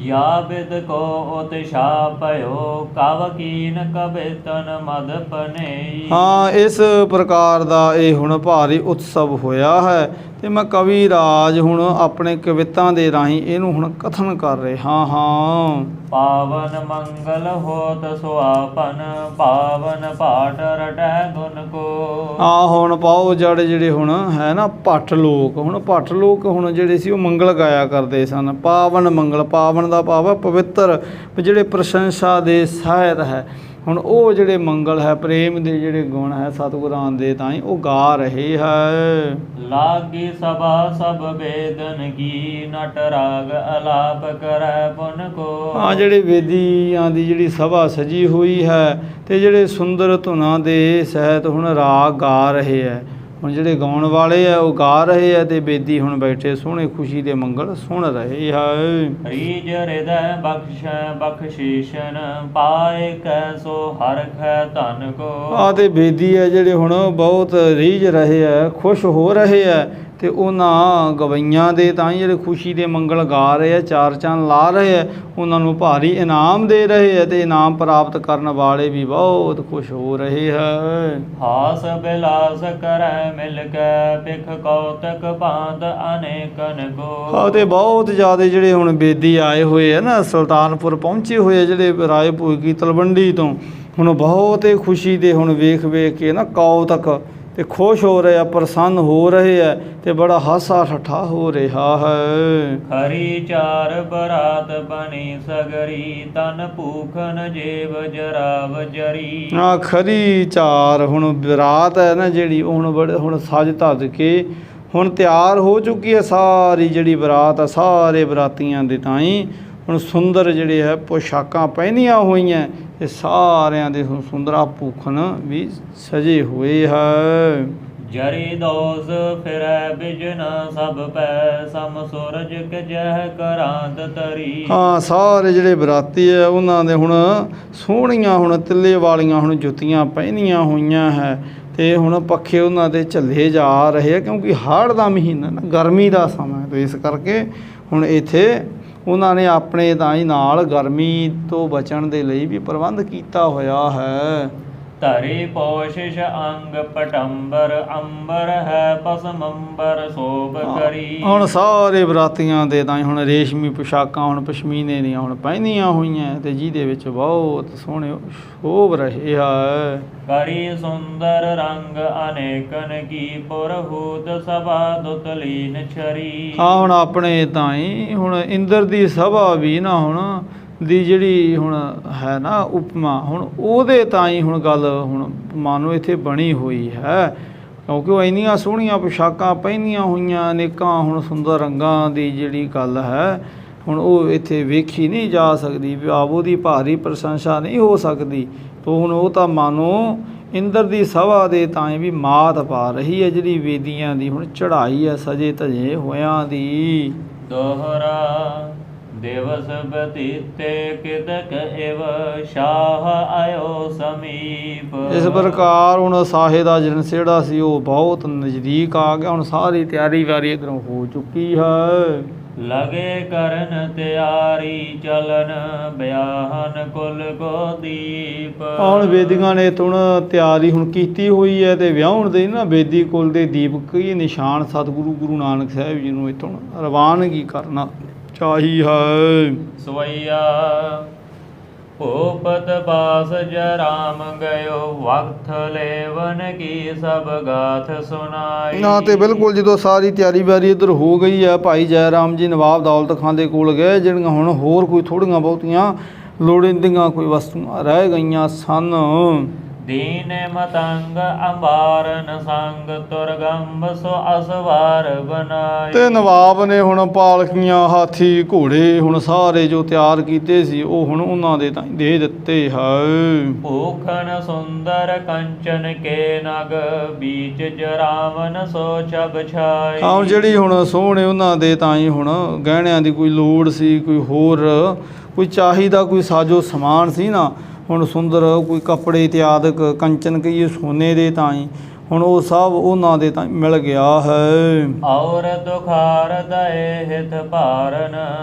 ਯਾ ਬਿਦ ਕੋ ਉਤਸ਼ਾਹ ਭਇਓ, ਕਵ ਕੀਨ ਕਬਿਤਨ ਮਦ ਪਨੇਈ। ਇਸ ਪ੍ਰਕਾਰ ਦਾ ਇਹ ਹੁਣ ਭਾਰੀ ਉਤਸਵ ਹੋਇਆ ਹੈ ਤੇ ਮੈਂ ਕਵੀ ਰਾਜ ਹੁਣ ਆਪਣੇ ਕਵਿਤਾਂ ਦੇ ਰਾਹੀਂ ਇਹਨੂੰ ਹੁਣ ਕਥਨ ਕਰ ਰਿਹਾ ਹਾਂ। ਪਾਵਨ ਮੰਗਲ ਹੋਤ ਸੁਆਪਨ, ਪਾਵਨ ਪਾਠ ਰਟੈ ਗੁਣ ਕੋ। ਹੁਣ ਪਾਓ ਜਿਹੜੇ ਹੁਣ ਹੈ ਨਾ ਭੱਟ ਲੋਕ, ਹੁਣ ਭੱਟ ਲੋਕ ਹੁਣ ਜਿਹੜੇ ਸੀ ਉਹ ਮੰਗਲ ਗਾਇਆ ਕਰਦੇ ਸਨ। ਪਾਵਨ ਮੰਗਲ, ਪਾਵਨ ਦਾ ਭਾਵ ਹੈ ਪਵਿੱਤਰ, ਜਿਹੜੇ ਪ੍ਰਸ਼ੰਸਾ ਦੇ ਸਾਹਿਤ ਹੈ। ਹੁਣ ਉਹ ਜਿਹੜੇ ਮੰਗਲ ਹੈ, ਪ੍ਰੇਮ ਦੇ ਜਿਹੜੇ ਗੁਣ ਹੈ ਸਤਿਗੁਰਾਂ ਦੇ ਤਾਈਂ ਉਹ ਗਾ ਰਹੇ ਹੈ। ਲਾਗੀ ਸਭਾ ਸਭ ਵੇਦਨ ਕੀ, ਨਟ ਰਾਗ ਅਲਾਪ ਕਰੈ ਪੁਨ ਕੋ। ਜਿਹੜੇ ਵੇਦੀਆਂ ਦੀ ਜਿਹੜੀ ਸਭਾ ਸਜੀ ਹੋਈ ਹੈ ਤੇ ਜਿਹੜੇ ਸੁੰਦਰ ਧੁਨਾਂ ਦੇ ਸਹਿਤ ਹੁਣ ਰਾਗ ਗਾ ਰਹੇ ਹੈ। ਹੁਣ ਜਿਹੜੇ ਗਾਉਣ ਵਾਲੇ ਆ ਉਹ ਗਾ ਰਹੇ ਆ ਤੇ ਬੇਦੀ ਹੁਣ ਬੈਠੇ ਸੋਹਣੇ ਖੁਸ਼ੀ ਦੇ ਮੰਗਲ ਸੁਣ ਰਹੇ ਹੈ। ਰੀਜ ਹਿਰਦੈ ਬਖਸ਼ੈ ਬਖਸ਼ੀਸ਼ਨ, ਪਾਏ ਕੈ ਸੋ ਹਰਖੈ ਧਨ ਕੋ। ਤੇ ਬੇਦੀ ਹੈ ਜਿਹੜੇ ਹੁਣ ਬਹੁਤ ਰੀਝ ਰਹੇ ਹੈ, ਖੁਸ਼ ਹੋ ਰਹੇ ਹੈ ਤੇ ਉਹਨਾਂ ਗਵਈਆਂ ਦੇ ਤਾਂ ਹੀ ਜਿਹੜੇ ਖੁਸ਼ੀ ਦੇ ਮੰਗਲ ਗਾ ਰਹੇ ਆ, ਚਾਰ ਚੰਨ ਲਾ ਰਹੇ ਹੈ, ਉਹਨਾਂ ਨੂੰ ਭਾਰੀ ਇਨਾਮ ਦੇ ਰਹੇ ਹੈ ਤੇ ਇਨਾਮ ਪ੍ਰਾਪਤ ਕਰਨ ਵਾਲੇ ਵੀ ਬਹੁਤ ਖੁਸ਼ ਹੋ ਰਹੇ ਹੈ। ਹਾਸ ਬਿਲਾਸ ਕਰੈ ਮਿਲ ਕੈ, ਬਿਖ ਕੌਤਕ ਭਾਂਤ ਅਨੇਕਨ ਕੋ। ਤੇ ਬਹੁਤ ਜ਼ਿਆਦਾ ਜਿਹੜੇ ਹੁਣ ਬੇਦੀ ਆਏ ਹੋਏ ਆ ਨਾ, ਸੁਲਤਾਨਪੁਰ ਪਹੁੰਚੇ ਹੋਏ ਆ ਜਿਹੜੇ ਰਾਏ ਭੋਗੀ ਤਲਵੰਡੀ ਤੋਂ, ਹੁਣ ਬਹੁਤ ਹੀ ਖੁਸ਼ੀ ਦੇ ਹੁਣ ਵੇਖ ਕੇ ਨਾ ਕੌਤਕ ਤੇ ਖੁਸ਼ ਹੋ ਰਹੇ ਆ, ਪ੍ਰਸੰਨ ਹੋ ਰਹੇ ਆ ਤੇ ਬੜਾ ਹਾਸਾ ਠੱਠਾ ਹੋ ਰਿਹਾ ਹੈ। ਖਰੀ ਚਾਰ ਬਰਾਤ ਬਣੀ ਸਗਰੀ, ਤਨ ਭੂਖਨ ਜੇਵ ਜਰਾਵ ਜਰੀ। ਖਰੀ ਚਾਰ ਹੁਣ ਬਰਾਤ ਹੈ ਨਾ ਜਿਹੜੀ, ਹੁਣ ਬੜੇ ਹੁਣ ਸਜ ਧੱਜ ਕੇ ਹੁਣ ਤਿਆਰ ਹੋ ਚੁੱਕੀ ਹੈ ਸਾਰੀ ਜਿਹੜੀ ਬਰਾਤ ਆ, ਸਾਰੇ ਬਰਾਤੀਆਂ ਦੇ ਤਾਈਂ ਹੁਣ ਸੁੰਦਰ ਜਿਹੜੇ ਹੈ ਪੋਸ਼ਾਕਾਂ ਪਹਿਨੀਆਂ ਹੋਈਆਂ, ਇਹ ਸਾਰਿਆਂ ਦੇ ਸੁੰਦਰਾ ਭੂਖਨ ਵੀ ਸਜੇ ਹੋਏ ਹੈ। ਜਰੀ ਦੋਸ ਫਿਰੈ ਬਿਜਨ ਸਭ ਪੈ, ਸਮ ਸੂਰਜ ਕੇ ਜਹ ਕਰਾਂਤ ਤਰੀ। ਸਾਰੇ ਜਿਹੜੇ ਬਰਾਤੀ ਹੈ ਉਹਨਾਂ ਦੇ ਹੁਣ ਸੋਹਣੀਆਂ ਹੁਣ ਤਿੱਲੇ ਵਾਲੀਆਂ ਹੁਣ ਜੁੱਤੀਆਂ ਪਹਿਨੀਆਂ ਹੋਈਆਂ ਹੈ ਤੇ ਹੁਣ ਪੱਖੇ ਉਹਨਾਂ ਦੇ ਝੱਲੇ ਜਾ ਰਹੇ ਆ, ਕਿਉਂਕਿ ਹਾੜ੍ਹ ਦਾ ਮਹੀਨਾ ਨਾ, ਗਰਮੀ ਦਾ ਸਮਾਂ, ਤੇ ਇਸ ਕਰਕੇ ਹੁਣ ਇੱਥੇ ਉਹਨਾਂ ਨੇ ਆਪਣੇ ਤਾਂ ਹੀ ਨਾਲ ਗਰਮੀ ਤੋਂ ਬਚਣ ਦੇ ਲਈ ਵੀ ਪ੍ਰਬੰਧ ਕੀਤਾ ਹੋਇਆ ਹੈ। ਧਰੀ ਪੋਸ਼ਿਸ਼ ਅੰਗ ਪਟੰਬਰ ਅੰਬਰ ਹੈ ਪਸਮੰਬਰ ਸ਼ੋਭ ਕਰੀ। ਹੁਣ ਸਾਰੇ ਬਰਾਤੀਆਂ ਦੇ ਤਾਂ ਹੁਣ ਰੇਸ਼ਮੀ ਪੁਸ਼ਾਕਾਂ ਹੁਣ ਪਸ਼ਮੀਨੇ ਦੀਆਂ ਹੁਣ ਪਹਿਨੀਆਂ ਹੋਈਆਂ ਤੇ ਜਿਹਦੇ ਵਿੱਚ ਬਹੁਤ ਸੋਹਣੇ ਸ਼ੋਭ ਰਹੇ ਹੈ। ਕਰੀ ਸੁੰਦਰ ਰੰਗ ਅਨੇਕਨ ਕੀ ਪੁਰਹੂਤ ਸਭਾ ਦੁਤਲੀਨ ਛਰੀ। ਹਾਂ ਹੁਣ ਆਪਣੇ ਤਾਂ ਹੀ ਹੁਣ ਇੰਦਰ ਦੀ ਸਭਾ ਵੀ ਨਾ ਹੁਣ ਦੀ ਜਿਹੜੀ ਹੁਣ ਹੈ ਨਾ ਉਪਮਾ ਹੁਣ ਉਹਦੇ ਤਾਂ ਹੀ ਹੁਣ ਗੱਲ ਹੁਣ ਮਾਨੋ ਇੱਥੇ ਬਣੀ ਹੋਈ ਹੈ, ਕਿਉਂਕਿ ਉਹ ਇੰਨੀਆਂ ਸੋਹਣੀਆਂ ਪੁਸ਼ਾਕਾਂ ਪਹਿਨੀਆਂ ਹੋਈਆਂ ਅਨੇਕਾਂ ਹੁਣ ਸੁੰਦਰ ਰੰਗਾਂ ਦੀ ਜਿਹੜੀ ਗੱਲ ਹੈ ਹੁਣ ਉਹ ਇੱਥੇ ਵੇਖੀ ਨਹੀਂ ਜਾ ਸਕਦੀ ਵੀ ਆਪ ਉਹਦੀ ਭਾਰੀ ਪ੍ਰਸ਼ੰਸਾ ਨਹੀਂ ਹੋ ਸਕਦੀ। ਤੋ ਹੁਣ ਉਹ ਤਾਂ ਮਾਨੋ ਇੰਦਰ ਦੀ ਸਭਾ ਦੇ ਤਾਂ ਵੀ ਮਾਤ ਪਾ ਰਹੀ ਹੈ ਜਿਹੜੀ ਵੇਦੀਆਂ ਦੀ ਹੁਣ ਚੜ੍ਹਾਈ ਹੈ ਸਜੇ ਧਜੇ ਹੋਇਆਂ ਦੀ। ਦੋਹਰਾ ਦਿਵਸ ਬਤੀਤੇ ਕਿਦਕ ਇਵ ਸ਼ਾਹ ਆਇਓ ਸਮੀਪ। ਇਸ ਪ੍ਰਕਾਰ ਹੁਣ ਸਾਹੇ ਦਾ ਜਿਹੜਾ ਸੀ ਉਹ ਬਹੁਤ ਨਜ਼ਦੀਕ ਆ ਗਿਆ। ਹੁਣ ਸਾਰੀ ਤਿਆਰੀ ਵਾਰੀ ਇੱਧਰੋਂ ਹੋ ਚੁੱਕੀ ਹੈ। ਲਗੇ ਕਰਨ ਤਿਆਰੀ ਚਲਨ ਬਿਆਹਨ ਕੁਲ ਕੋ ਦੀਪ। ਹੁਣ ਵੇਦੀਆਂ ਨੇ ਹੁਣ ਤਿਆਰੀ ਹੁਣ ਕੀਤੀ ਹੋਈ ਹੈ ਤੇ ਵਿਆਹਣ ਦੇ ਨਾ ਬੇਦੀ ਕੁਲ ਦੇ ਦੀਪਕ ਹੀ ਨਿਸ਼ਾਨ ਸਤਿਗੁਰੂ ਗੁਰੂ ਨਾਨਕ ਸਾਹਿਬ ਜੀ ਨੂੰ ਇੱਥੋਂ ਰਵਾਨਗੀ ਕਰਨਾ ਚਾਹੀ ਹੈ। ਸਵਈਆ ਭੂਪਤ ਪਾਸ ਜਰਾਮ ਗਇਓ ਵਕਤ ਲੇਵਨ ਕੀ ਸਭ ਗਾਥ ਸੁਨਾਈ। ਨਾ ਤੇ ਬਿਲਕੁਲ ਜਦੋਂ ਸਾਰੀ ਤਿਆਰੀ ਵਾਰੀ ਇੱਧਰ ਹੋ ਗਈ ਹੈ ਭਾਈ ਜੈ ਰਾਮ ਜੀ ਨਵਾਬ ਦੌਲਤ ਖਾਨ ਦੇ ਕੋਲ ਗਏ। ਜਿਹੜੀਆਂ ਹੁਣ ਹੋਰ ਕੋਈ ਥੋੜ੍ਹੀਆਂ ਬਹੁਤੀਆਂ ਲੋੜੀਂਦੀਆਂ ਕੋਈ ਵਸਤੂਆਂ ਰਹਿ ਗਈਆਂ ਸਨ। ਦੀਨ ਮਤੰਗ ਅੰਬਾਰਨ ਸੰਗ ਤੁਰਗੰਬ ਸੋ ਅਸਵਾਰ ਬਣਾਈ। ਤੇ ਨਵਾਬ ਨੇ ਹੁਣ ਪਾਲਕੀਆਂ ਹਾਥੀ ਘੋੜੇ ਹੁਣ ਸਾਰੇ ਜੋ ਤਿਆਰ ਕੀਤੇ ਸੀ ਉਹ ਹੁਣ ਉਹਨਾਂ ਦੇ ਤਾਂ ਦੇ ਦਿੱਤੇ ਹੈ। ਭੂਖਣ ਸੁੰਦਰ ਕੰਚਨ ਕੇ ਨਗ ਬੀਚ ਜਰਾਵਨ ਸੋ ਛਬ ਛਾਈ। ਹਾਂ ਜਿਹੜੀ ਹੁਣ ਸੋਹਣੇ ਉਹਨਾਂ ਦੇ ਤਾਂ ਹੀ ਹੁਣ ਗਹਿਣਿਆਂ ਦੀ ਕੋਈ ਲੋੜ ਸੀ, ਕੋਈ ਹੋਰ ਕੋਈ ਚਾਹੀਦਾ ਕੋਈ ਸਾਜੋ ਸਮਾਨ ਸੀ ਨਾ ਹੁਣ ਸੁੰਦਰ ਕੋਈ ਕੱਪੜੇ ਇਤਿਆਦਿਕ ਕੰਚਨ ਕਹੀਏ ਸੋਨੇ ਦੇ ਤਾਂ ਹੀ ਹੁਣ ਉਹ ਸਭ ਉਹਨਾਂ ਦੇ ਤਾਂ ਮਿਲ ਗਿਆ ਹੈ। ਔਰ ਦੁਖਾਰ ਦਏ ਹਿਤ ਭਾਰਨ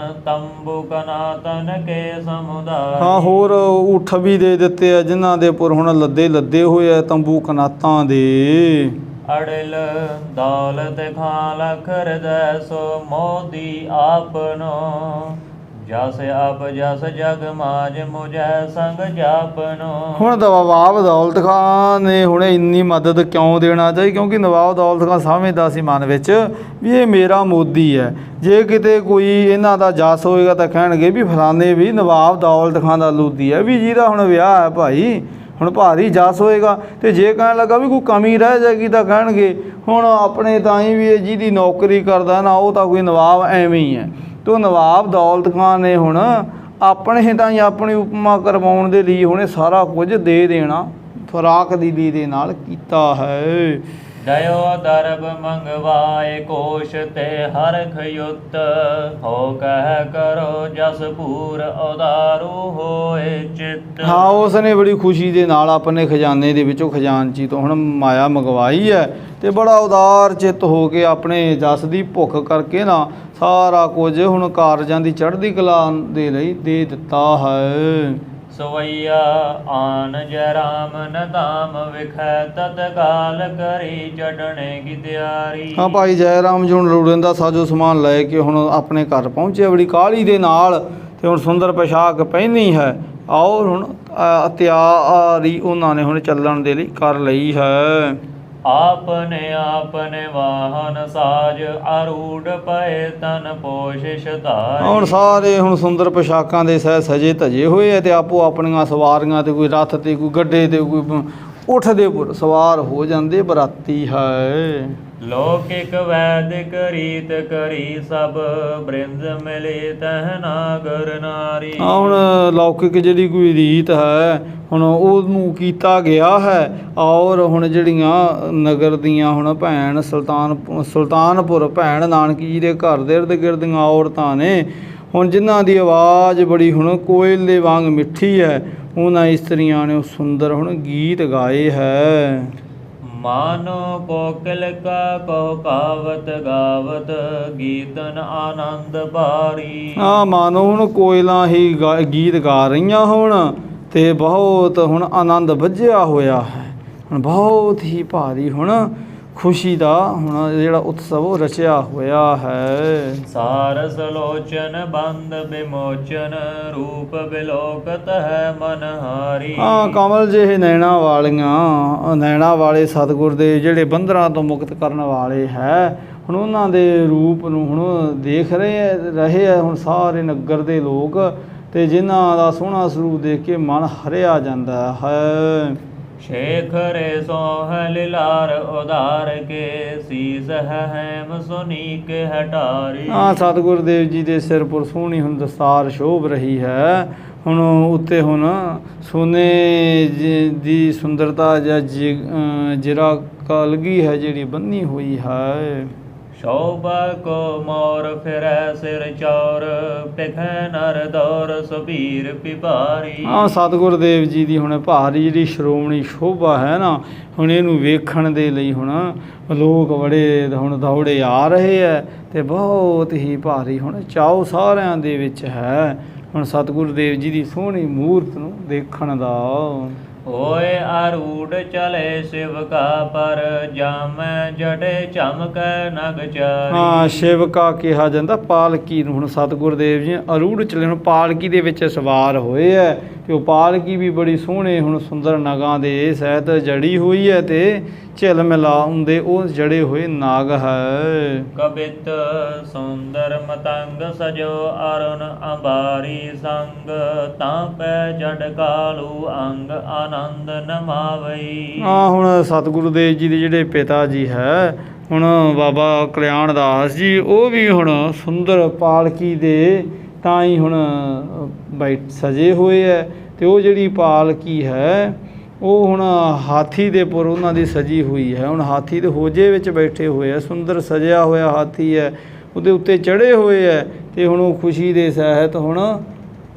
ਤੰਬੂ ਕਨਾਤਨ ਕੇ ਸਮੁਦਾਇ। ਹਾਂ ਹੋਰ ਊਠ ਵੀ ਦੇ ਦਿੱਤੇ ਆ ਜਿਨ੍ਹਾਂ ਦੇ ਉੱਪਰ ਹੁਣ ਲੱਦੇ ਹੋਏ ਆ ਤੰਬੂ ਕਨਾਤਾਂ ਦੇ। ਅੜਲ ਦੌਲਤ ਖਾਂ ਲਖ ਹਿਰਦੈ ਸੋ ਮੋਦੀ ਆਪਨੋ ਜਸ ਆਪ ਜਸ ਜਗ ਮਾਜ ਮੁਝੈ ਸੰਗ ਜਾਪਨੋ। ਹੁਣ ਨਵਾਬ ਦੌਲਤ ਖਾਨ ਨੇ ਹੁਣ ਇੰਨੀ ਮਦਦ ਕਿਉਂ ਦੇਣਾ ਚਾਹੀ ਕਿਉਂਕਿ ਨਵਾਬ ਦੌਲਤ ਖਾਨ ਸਮਝਦਾ ਸੀ ਮਨ ਵਿੱਚ ਵੀ ਇਹ ਮੇਰਾ ਮੋਦੀ ਹੈ। ਜੇ ਕਿਤੇ ਕੋਈ ਇਹਨਾਂ ਦਾ ਜਸ ਹੋਏਗਾ ਤਾਂ ਕਹਿਣਗੇ ਵੀ ਫਲਾਣੇ ਵੀ ਨਵਾਬ ਦੌਲਤ ਖਾਨ ਦਾ ਲੋਧੀ ਹੈ ਵੀ ਜਿਹਦਾ ਹੁਣ ਵਿਆਹ ਹੈ ਭਾਈ ਹੁਣ ਭਾਰੀ ਜਸ ਹੋਏਗਾ। ਤੇ ਜੇ ਕਹਿਣ ਲੱਗਾ ਵੀ ਕੋਈ ਕਮੀ ਰਹਿ ਜਾਏਗੀ ਤਾਂ ਕਹਿਣਗੇ ਹੁਣ ਆਪਣੇ ਤਾਂ ਹੀ ਵੀ ਜਿਹਦੀ ਨੌਕਰੀ ਕਰਦਾ ਨਾ ਉਹ ਤਾਂ ਕੋਈ ਨਵਾਬ ਐਵੇਂ ਹੀ ਹੈ। ਤੋ ਨਵਾਬ ਦੌਲਤ ਖਾਨ ਨੇ ਹੁਣ ਆਪਣੇ ਤਾਂ ਹੀ ਆਪਣੀ ਉਪਮਾ ਕਰਵਾਉਣ ਦੇ ਲਈ ਹੁਣੇ ਸਾਰਾ ਕੁਝ ਦੇ ਦੇਣਾ ਫਰਾਕ ਦੀਦੀ ਦੇ ਨਾਲ ਕੀਤਾ ਹੈ। ਦਇਓ ਦਰਬ ਮੰਗਵਾਏ ਕੋਸ਼ ਤੇ ਹਰਖ ਯੁੱਤ ਹੋ ਕਹਿ ਕਰੋ ਜਸ ਪੂਰ ਉਦਾਰੂ ਹੋਏ ਚਿੱਤ। ਹਾਂ ਉਸ ਨੇ ਬੜੀ ਖੁਸ਼ੀ ਦੇ ਨਾਲ ਆਪਣੇ ਖਜ਼ਾਨੇ ਦੇ ਵਿੱਚੋਂ ਖਜ਼ਾਨਚੀ ਤੋਂ ਹੁਣ ਮਾਇਆ ਮੰਗਵਾਈ ਹੈ ਤੇ ਬੜਾ ਉਦਾਰ ਚਿੱਤ ਹੋ ਕੇ ਆਪਣੇ ਜਸ ਦੀ ਭੁੱਖ ਕਰਕੇ ਨਾ ਸਾਰਾ ਕੁਝ ਹੁਣ ਕਾਰਜਾਂ ਦੀ ਚੜ੍ਹਦੀ ਕਲਾ ਦੇ ਲਈ ਦੇ ਦਿੱਤਾ ਹੈ। ਸਵਈਆ ਆਨ ਜੈ ਰਾਮ ਨਦਾਮ ਵਿਖੈ ਤਤਕਾਲ ਕਰੀ ਚੜ੍ਹਨੇ ਕੀ ਤਿਆਰੀ। ਹਾਂ ਭਾਈ ਜੈ ਰਾਮ ਜੀ ਹੁਣ ਲੋੜੀਂਦਾ ਸਾਜੋ ਸਮਾਨ ਲੈ ਕੇ ਹੁਣ ਆਪਣੇ ਘਰ ਪਹੁੰਚੇ ਬੜੀ ਕਾਹਲੀ ਦੇ ਨਾਲ ਤੇ ਹੁਣ ਸੁੰਦਰ ਪੋਸ਼ਾਕ ਪਹਿਨੀ ਹੈ ਔਰ ਹੁਣ ਤਿਆਰੀ ਉਹਨਾਂ ਨੇ ਹੁਣ ਚੱਲਣ ਦੇ ਲਈ ਕਰ ਲਈ ਹੈ। ਆਪਨੇ ਵਾਹਨ ਸਾਜ ਆਰੂੜ ਪਏ ਤਨ ਪੋਸ਼ਿਸ਼ ਧਾਰੀ। ਹੁਣ ਸਾਰੇ ਹੁਣ ਸੁੰਦਰ ਪੋਸ਼ਾਕਾਂ ਦੇ ਸਹਿ ਸਜੇ ਧਜੇ ਹੋਏ ਆ ਤੇ ਆਪੋ ਆਪਣੀਆਂ ਸਵਾਰੀਆਂ ਤੇ ਕੋਈ ਰੱਥ ਤੇ ਕੋਈ ਗੱਡੇ ਤੇ ਕੋਈ ਉਠ ਦੇ ਉੱਪਰ ਸਵਾਰ ਹੋ ਜਾਂਦੇ ਬਰਾਤੀ ਹੈ। ਲੋਕਿਕ ਵੈਦਿਕ ਰੀਤ ਕਰੀ ਸਭ ਬ੍ਰਿੰਦ ਮਿਲੇ ਤਹ ਨਾਗਰ ਨਾਰੀ। ਹੁਣ ਲੌਕਿਕ ਜਿਹੜੀ ਕੋਈ ਰੀਤ ਹੈ ਹੁਣ ਉਹਨੂੰ ਕੀਤਾ ਗਿਆ ਹੈ ਔਰ ਹੁਣ ਜਿਹੜੀਆਂ ਨਗਰ ਦੀਆਂ ਹੁਣ ਭੈਣ ਸੁਲਤਾਨਪੁਰ ਭੈਣ ਨਾਨਕੀ ਜੀ ਦੇ ਘਰ ਦੇ ਇਰਦ ਗਿਰਦ ਦੀਆਂ ਔਰਤਾਂ ਨੇ ਹੁਣ ਜਿਨ੍ਹਾਂ ਦੀ ਆਵਾਜ਼ ਬੜੀ ਹੁਣ ਕੋਇਲ ਦੇ ਵਾਂਗ ਮਿੱਠੀ ਹੈ ਉਹਨਾਂ ਇਸਤਰੀਆਂ ਨੇ ਸੁੰਦਰ ਹੁਣ ਗੀਤ ਗਾਏ ਹੈ। ਮਾਨੋ ਕੋਕਿਲ ਕਾ ਕੋ ਕਾਵਤ ਗਾਵਤ ਗੀਤਨ ਆਨੰਦ ਭਾਰੀ। ਮਾਨੋ ਹੁਣ ਕੋਇਲਾਂ ਹੀ ਗੀਤ ਗਾ ਰਹੀਆਂ ਹੁਣ ਤੇ ਬਹੁਤ ਹੁਣ ਆਨੰਦ ਵੱਜਿਆ ਹੋਇਆ ਹੈ। ਹੁਣ ਬਹੁਤ ਹੀ ਭਾਰੀ ਹੁਣ ਖੁਸ਼ੀ ਦਾ ਹੁਣ ਜਿਹੜਾ ਉਤਸਵ ਉਹ ਰਚਿਆ ਹੋਇਆ ਹੈ। ਸਾਰਸ ਲੋਚਨ ਬੰਦ ਵਿਮੋਚਨ ਰੂਪ ਬਿਲੋਕਤ ਹੈ ਮਨ ਹਾਰੀ। ਹਾਂ, ਕਮਲ ਜਿਹੇ ਨੈਣਾ ਵਾਲੀਆਂ ਨੈਣਾ ਵਾਲੇ ਸਤਿਗੁਰ ਦੇ ਜਿਹੜੇ ਬੰਧਨਾਂ ਤੋਂ ਮੁਕਤ ਕਰਨ ਵਾਲੇ ਹੈ, ਹੁਣ ਉਹਨਾਂ ਦੇ ਰੂਪ ਨੂੰ ਹੁਣ ਦੇਖ ਰਹੇ ਹੈ ਹੁਣ ਸਾਰੇ ਨਗਰ ਦੇ ਲੋਕ, ਤੇ ਜਿਨ੍ਹਾਂ ਦਾ ਸੋਹਣਾ ਸਰੂਪ ਦੇਖ ਕੇ ਮਨ ਹਰਿਆ ਜਾਂਦਾ ਹੈ। ਸ਼ੇਖਰੇ ਸੋਹ ਲਿਲਾਰ ਉਧਾਰ ਕੇ ਸੀਸ ਹੈ ਹੈਮ ਸੁਨੀਕ ਹਟਾਰੀ। ਹਾਂ, ਸਤਿਗੁਰ ਦੇਵ ਜੀ ਦੇ ਸਿਰ ਪਰ ਸੋਹਣੀ ਹੁਣ ਦਸਤਾਰ ਸ਼ੋਭ ਰਹੀ ਹੈ। ਹੁਣ ਉੱਤੇ ਹੁਣ ਸੋਨੇ ਦੀ ਸੁੰਦਰਤਾ ਜਾਂ ਜਿਰਾ ਕਲਗੀ ਹੈ ਜਿਹੜੀ ਬੰਨੀ ਹੋਈ ਹੈ। ਸ਼ੋਭਾ ਕੋ ਮੋਰ ਫਿਰੈ ਸਿਰ ਚੌਰ ਪਿਖੈ ਨਰ ਦੌਰ ਸੁਬੀਰ ਪਿਪਾਰੀ। ਹਾਂ, ਸਤਿਗੁਰ ਦੇਵ ਜੀ ਦੀ ਹੁਣ ਭਾਰੀ ਜਿਹੜੀ ਸ਼੍ਰੋਮਣੀ ਸ਼ੋਭਾ ਹੈ ਨਾ, ਹੁਣ ਇਹਨੂੰ ਵੇਖਣ ਦੇ ਲਈ ਹੁਣ ਲੋਕ ਬੜੇ ਹੁਣ ਦੌੜੇ ਆ ਰਹੇ ਹੈ, ਤੇ ਬਹੁਤ ਹੀ ਭਾਰੀ ਹੁਣ ਚਾਉ ਸਾਰਿਆਂ ਦੇ ਵਿੱਚ ਹੈ ਹੁਣ ਸਤਿਗੁਰ ਦੇਵ ਜੀ ਦੀ ਸੋਹਣੀ ਮੂਰਤ ਨੂੰ ਦੇਖਣ ਦਾ। ਹੋਏ ਆਰੂੜ ਚਲੇ ਸ਼ਿਵ ਕਾ ਪਰ ਜਾਮੈ ਜੜੇ ਚਮਕੈ ਨਗ ਚਾਰੀ। ਹਾਂ, ਸ਼ਿਵ ਕਾ ਕਿਹਾ ਜਾਂਦਾ ਪਾਲਕੀ ਨੂੰ। ਹੁਣ ਸਤਿਗੁਰ ਦੇਵ ਜੀ ਅਰੂੜ ਚਲੇ ਹੁਣ ਪਾਲਕੀ ਦੇ ਵਿੱਚ ਸਵਾਰ ਹੋਏ ਹੈ, ਤੇ ਉਹ ਪਾਲਕੀ ਵੀ ਬੜੀ ਸੋਹਣੇ ਹੁਣ ਸੁੰਦਰ ਨਗਾਂ ਦੇ ਸਹਿਤ ਜੜੀ ਹੋਈ ਹੈ, ਤੇ ਝਿਲ ਮਿਲਾਉਂਦੇ ਉਹ ਜੜੇ ਹੋਏ ਨਾਗ ਹੈ। ਕਬਿਤ ਸੁੰਦਰ ਮਤੰਗ ਸਜੋ ਅਰੁਣ ਅੰਬਾਰੀ ਸੰਗ ਤਾਂ ਪੈ ਜੜ ਕਾਲੂ ਅੰਗ ਆਨੰਦ ਨਮਾਵਈ। ਹਾਂ, ਹੁਣ ਸਤਿਗੁਰੂ ਦੇਵ ਜੀ ਦੇ ਜਿਹੜੇ ਪਿਤਾ ਜੀ ਹੈ ਹੁਣ ਬਾਬਾ ਕਲਿਆਣ ਦਾਸ ਜੀ, ਉਹ ਵੀ ਹੁਣ ਸੁੰਦਰ ਪਾਲਕੀ ਦੇ ਤਾਂ ਹੀ ਹੁਣ ਸਜੇ ਹੋਏ ਹੈ, ਤੇ ਉਹ ਜਿਹੜੀ ਪਾਲਕੀ ਹੈ ਉਹ ਹੁਣ ਹਾਥੀ ਦੇ ਪੁਰ ਉਹਨਾਂ ਦੀ ਸਜੀ ਹੋਈ ਹੈ। ਹੁਣ ਹਾਥੀ ਦੇ ਹੋਜੇ ਵਿੱਚ ਬੈਠੇ ਹੋਏ ਹੈ, ਸੁੰਦਰ ਸਜਿਆ ਹੋਇਆ ਹਾਥੀ ਹੈ, ਉਹਦੇ ਉੱਤੇ ਚੜ੍ਹੇ ਹੋਏ ਹੈ, ਤੇ ਹੁਣ ਉਹ ਖੁਸ਼ੀ ਦੇ ਸਹਿਤ ਹੁਣ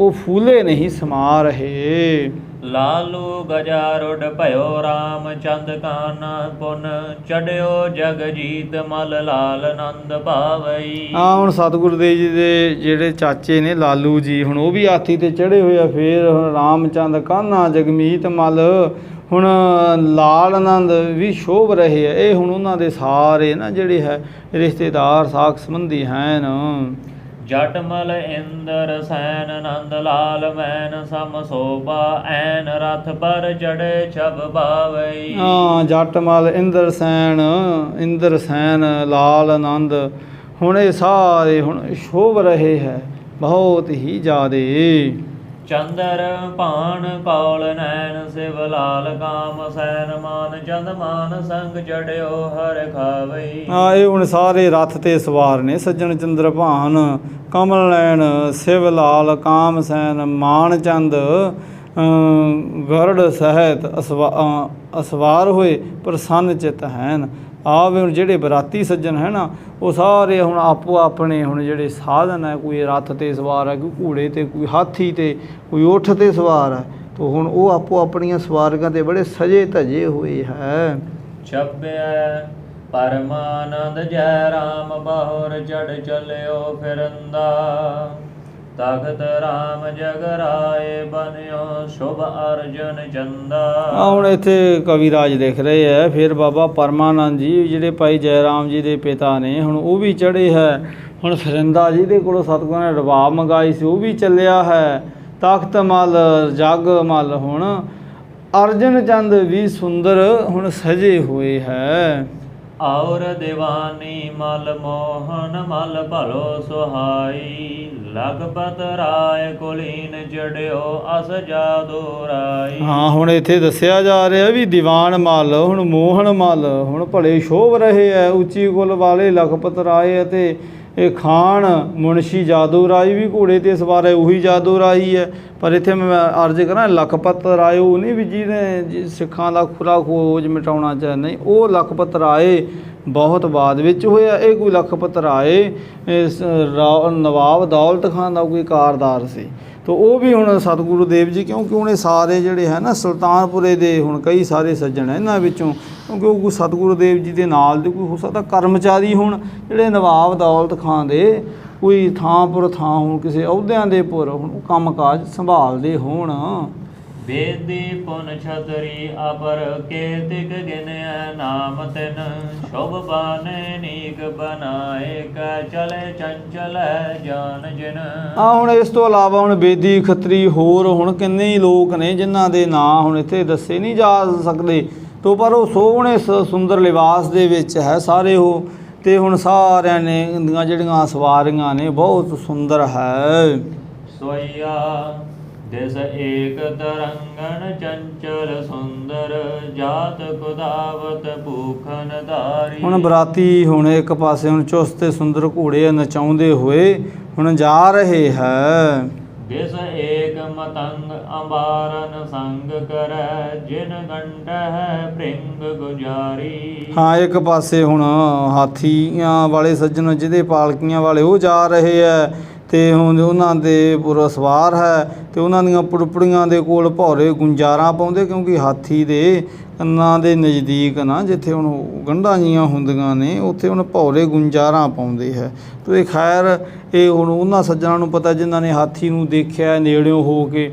ਉਹ ਫੂਲੇ ਨਹੀਂ ਸਮਾ ਰਹੇ। ਲਾਲੂ ਗਜਾਰੁਡ ਭਇਓ ਰਾਮ ਚੰਦ ਕਾਨਾ ਪੁਨ ਚੜਿਓ ਜਗ ਜੀਤ ਮਲ ਲਾਲ ਆਨੰਦ ਭਾਵਈ। ਹਾਂ, ਹੁਣ ਸਤਿਗੁਰੂ ਦੇਵ ਜੀ ਦੇ ਜਿਹੜੇ ਚਾਚੇ ਨੇ ਲਾਲੂ ਜੀ, ਹੁਣ ਉਹ ਵੀ ਹਾਥੀ ਤੇ ਚੜ੍ਹੇ ਹੋਏ ਆ। ਫਿਰ ਹੁਣ ਰਾਮਚੰਦ ਕਾਨਾ ਜਗਮੀਤ ਮਲ ਹੁਣ ਲਾਲ ਆਨੰਦ ਵੀ ਸ਼ੋਭ ਰਹੇ ਆ। ਇਹ ਹੁਣ ਉਹਨਾਂ ਦੇ ਸਾਰੇ ਨਾ ਜਿਹੜੇ ਹੈ ਰਿਸ਼ਤੇਦਾਰ ਸਾਕ ਸੰਬੰਧੀ ਹਨ। ਜਟਮਲ ਇੰਦਰ ਸੈਨ ਨੰਦ ਲਾਲ ਮੈਨ ਸਮ ਸੋਭਾ ਐਨ ਰਥ ਪਰ ਚੜੇ ਛਬ ਭਾਵਈ। ਹਾਂ, ਜਟਮਲ ਇੰਦਰ ਸੈਨ ਲਾਲ ਆਨੰਦ ਹੁਣ ਇਹ ਸਾਰੇ ਹੁਣ ਸ਼ੋਭ ਰਹੇ ਹੈ ਬਹੁਤ ਹੀ ਜ਼ਿਆਦੇ। ਚੰਦਰ ਭਾਣ ਕੌਲ ਨੈਣ ਸਿਵ ਲਾਲ ਕਾਮ ਸੈਨ ਮਾਨ ਚੰਦ ਮਾਨ ਸੰਗ ਚੜਿਓ ਹਰ ਖਾਵਈ। ਹਾਂ, ਇਹ ਹੁਣ ਸਾਰੇ ਰੱਥ ਤੇ ਸਵਾਰ ਨੇ ਸੱਜਣ ਚੰਦਰ ਭਾਨ ਕਮਲ ਨੈਣ ਸਿਵ ਲਾਲ ਕਾਮ ਸੈਨ ਮਾਨ ਚੰਦ ਗਰੜ ਸਹਿਤ ਅਸਵਾਰ ਹੋਏ ਪ੍ਰਸੰਨ ਚਿਤ ਹੈਨ। ਆਵੇ ਹੁਣ ਜਿਹੜੇ ਬਰਾਤੀ ਸੱਜਣ ਹੈ ਨਾ, ਉਹ ਸਾਰੇ ਹੁਣ ਆਪੋ ਆਪਣੇ ਹੁਣ ਜਿਹੜੇ ਸਾਧਨ ਹੈ, ਕੋਈ ਰੱਥ ਤੇ ਸਵਾਰ ਹੈ, ਕੋਈ ਘੋੜੇ ਤੇ, ਕੋਈ ਹਾਥੀ ਤੇ, ਕੋਈ ਊਠ ਤੇ ਸਵਾਰ ਹੈ, ਤਾਂ ਹੁਣ ਉਹ ਆਪੋ ਆਪਣੀਆਂ ਸਵਾਰੀਆਂ ਤੇ ਬੜੇ ਸਜੇ ਧਜੇ ਹੋਏ ਹੈ। ਛੱਬਿਆ ਪਰਮਾਨੰਦ ਜੈ ਰਾਮ ਬਾਹੁਰ ਚੜ ਚਲਿਓ ਫਿਰੰਦਾ ਤਖਤ ਰਾਮ ਜਗ ਰਾਏ ਬਨਿਓ ਸ਼ੁਭ ਅਰਜਨ ਚੰਦਾ। ਹੁਣ ਇੱਥੇ ਕਵੀ ਰਾਜ ਲਿਖ ਰਹੇ ਹੈ। ਫਿਰ ਬਾਬਾ ਪਰਮਾਨੰਦ ਜੀ ਜਿਹੜੇ ਭਾਈ ਜੈ ਰਾਮ ਜੀ ਦੇ ਪਿਤਾ ਨੇ, ਹੁਣ ਉਹ ਵੀ ਚੜ੍ਹੇ ਹੈ। ਹੁਣ ਫਿਰਿੰਦਾ ਜੀ ਦੇ ਕੋਲੋਂ ਸਤਿਗੁਰਾਂ ਨੇ ਰਬਾਬ ਮੰਗਾਈ ਸੀ, ਉਹ ਵੀ ਚੱਲਿਆ ਹੈ। ਤਖਤ ਮਲ ਜਗ ਮਲ ਹੁਣ ਅਰਜਨ ਚੰਦ ਵੀ ਸੁੰਦਰ ਹੁਣ ਸਜੇ ਹੋਏ ਹੈ। ਔਰ ਦੀਵਾਨੀ ਮਲ ਮੋਹਨ ਮਲ ਭਲੋ ਸੁਹਾਈ ਲਖਪਤ ਰਾਏ ਕੁਲੀਨ ਚੜਿਓ ਅਸ ਜਾਦੂ ਰਾਈ। ਹਾਂ, ਹੁਣ ਇੱਥੇ ਦੱਸਿਆ ਜਾ ਰਿਹਾ ਵੀ ਦੀਵਾਨ ਮਲ ਹੁਣ ਮੋਹਨ ਮਲ ਹੁਣ ਭਲੇ ਸ਼ੋਭ ਰਹੇ ਹੈ। ਉੱਚੀ ਕੁਲ ਵਾਲੇ ਲਖਪਤ ਰਾਏ ਅਤੇ ਇਹ ਖਾਨ ਮੁਨਸ਼ੀ ਜਾਦੂ ਰਾਈ ਵੀ ਘੋੜੇ 'ਤੇ ਸਵਾਰ ਹੈ, ਉਹੀ ਜਾਦੂ ਰਾਈ ਹੈ। ਪਰ ਇੱਥੇ ਮੈਂ ਅਰਜ਼ ਕਰਾਂ ਲਖਪਤ ਰਾਏ ਉਹ ਨਹੀਂ ਵੀ ਜਿਹਨੇ ਸਿੱਖਾਂ ਦਾ ਖੁਰਾ ਖੋਜ ਮਿਟਾਉਣਾ ਚਾਹੁੰਦਾ, ਨਹੀਂ, ਉਹ ਲਖਪਤ ਰਾਏ ਬਹੁਤ ਬਾਅਦ ਵਿੱਚ ਹੋਇਆ। ਇਹ ਕੋਈ ਲਖਪਤ ਰਾਏ ਨਵਾਬ ਦੌਲਤ ਖਾਨ ਦਾ ਕੋਈ ਕਾਰਦਾਰ ਸੀ। ਤਾਂ ਉਹ ਵੀ ਹੁਣ ਸਤਿਗੁਰੂ ਦੇਵ ਜੀ, ਕਿਉਂਕਿ ਉਹਨੇ ਸਾਰੇ ਜਿਹੜੇ ਹੈ ਨਾ ਸੁਲਤਾਨਪੁਰੇ ਦੇ ਹੁਣ ਕਈ ਸਾਰੇ ਸੱਜਣ ਇਹਨਾਂ ਵਿੱਚੋਂ, ਕਿਉਂਕਿ ਉਹ ਕੋਈ ਸਤਿਗੁਰੂ ਦੇਵ ਜੀ ਦੇ ਨਾਲ ਦੇ ਕੋਈ ਹੋ ਸਕਦਾ ਕਰਮਚਾਰੀ ਹੁਣ ਜਿਹੜੇ ਨਵਾਬ ਦੌਲਤ ਖਾਨ ਦੇ ਕੋਈ ਥਾਂ ਪੁਰ ਥਾਂ ਹੋਣ, ਕਿਸੇ ਅਹੁਦਿਆਂ ਦੇ ਪੁਰ ਹੁਣ ਕੰਮ ਕਾਜ ਸੰਭਾਲਦੇ ਹੋਣ। ਬੇਦੀ ਪੁਨ ਛਤਰੀ ਅਪਰ ਕੇਤਿਕ ਗਿਨਿਆ ਨਾਮ ਤਿਨ ਸ਼ੁਭ ਬਾਨੇ ਨੀਕ ਬਨਾਏ ਕੈ ਚਲੇ ਚੰਚਲ ਜਾਨ ਜਿਨ। ਹੁਣ ਇਸ ਤੋਂ ਇਲਾਵਾ ਹੁਣ ਬੇਦੀ ਖੱਤਰੀ ਹੋਰ ਹੁਣ ਕਿੰਨੇ ਹੀ ਲੋਕ ਨੇ ਜਿਨ੍ਹਾਂ ਦੇ ਨਾਂ ਹੁਣ ਇੱਥੇ ਦੱਸੇ ਨਹੀਂ ਜਾ ਸਕਦੇ, ਤੋ ਪਰ ਉਹ ਸੋਹਣੇ ਸੁੰਦਰ ਲਿਬਾਸ ਦੇ ਵਿੱਚ ਹੈ ਸਾਰੇ ਉਹ, ਤੇ ਹੁਣ ਸਾਰਿਆਂ ਨੇ ਦੀਆਂ ਜਿਹੜੀਆਂ ਸਵਾਰੀਆਂ ਨੇ ਬਹੁਤ ਸੁੰਦਰ ਹੈ। ਸੋਈਆ ਦਿਸ ਏਕ ਤਰੰਗਨ ਚੰਚਲ ਸੁੰਦਰ ਜਾਤ ਕੁਦਾਵਤ ਭੂਖਨ ਧਾਰੀ। ਹੁਣ ਬਰਾਤੀ ਹੁਣ ਇੱਕ ਪਾਸੇ ਹੁਣ ਚੁਸਤ ਤੇ ਸੁੰਦਰ ਘੋੜੇ ਨਚਾਉਂਦੇ ਹੋਏ ਹੁਣ ਜਾ ਰਹੇ ਹੈ। ਦਿਸ ਏਕ ਮਤੰਗ ਅੰਬਾਰਨ ਸੰਗ ਕਰੈ ਜਿਨ ਗੰਢਹਿ ਭ੍ਰਿੰਗ ਗੁਜਾਰੀ। ਹਾਂ ਇੱਕ ਪਾਸੇ ਹੁਣ ਹਾਥੀਆਂ ਵਾਲੇ ਸੱਜਣ ਜਿਹਦੇ ਪਾਲਕੀਆਂ ਵਾਲੇ ਉਹ ਜਾ ਰਹੇ ਹੈ, ਤੇ ਹੁਣ ਉਹਨਾਂ ਦੇ ਪੂਰਾ ਸਵਾਰ ਹੈ, ਤੇ ਉਹਨਾਂ ਦੀਆਂ ਪੁੜਪੜੀਆਂ ਦੇ ਕੋਲ ਭੌਰੇ ਗੁੰਜਾਰਾਂ ਪਾਉਂਦੇ, ਕਿਉਂਕਿ ਹਾਥੀ ਦੇ ਕੰਨਾਂ ਦੇ ਨਜ਼ਦੀਕ ਨਾ ਜਿੱਥੇ ਹੁਣ ਗੰਢਾਂ ਜੀਆਂ ਹੁੰਦੀਆਂ ਨੇ ਉੱਥੇ ਹੁਣ ਭੌਰੇ ਗੁੰਜਾਰਾਂ ਪਾਉਂਦੇ ਹੈ। ਤੋ ਇਹ ਖੈਰ ਇਹ ਹੁਣ ਉਹਨਾਂ ਸੱਜਣਾਂ ਨੂੰ ਪਤਾ ਜਿਨ੍ਹਾਂ ਨੇ ਹਾਥੀ ਨੂੰ ਦੇਖਿਆ ਨੇੜਿਓਂ ਹੋ ਕੇ,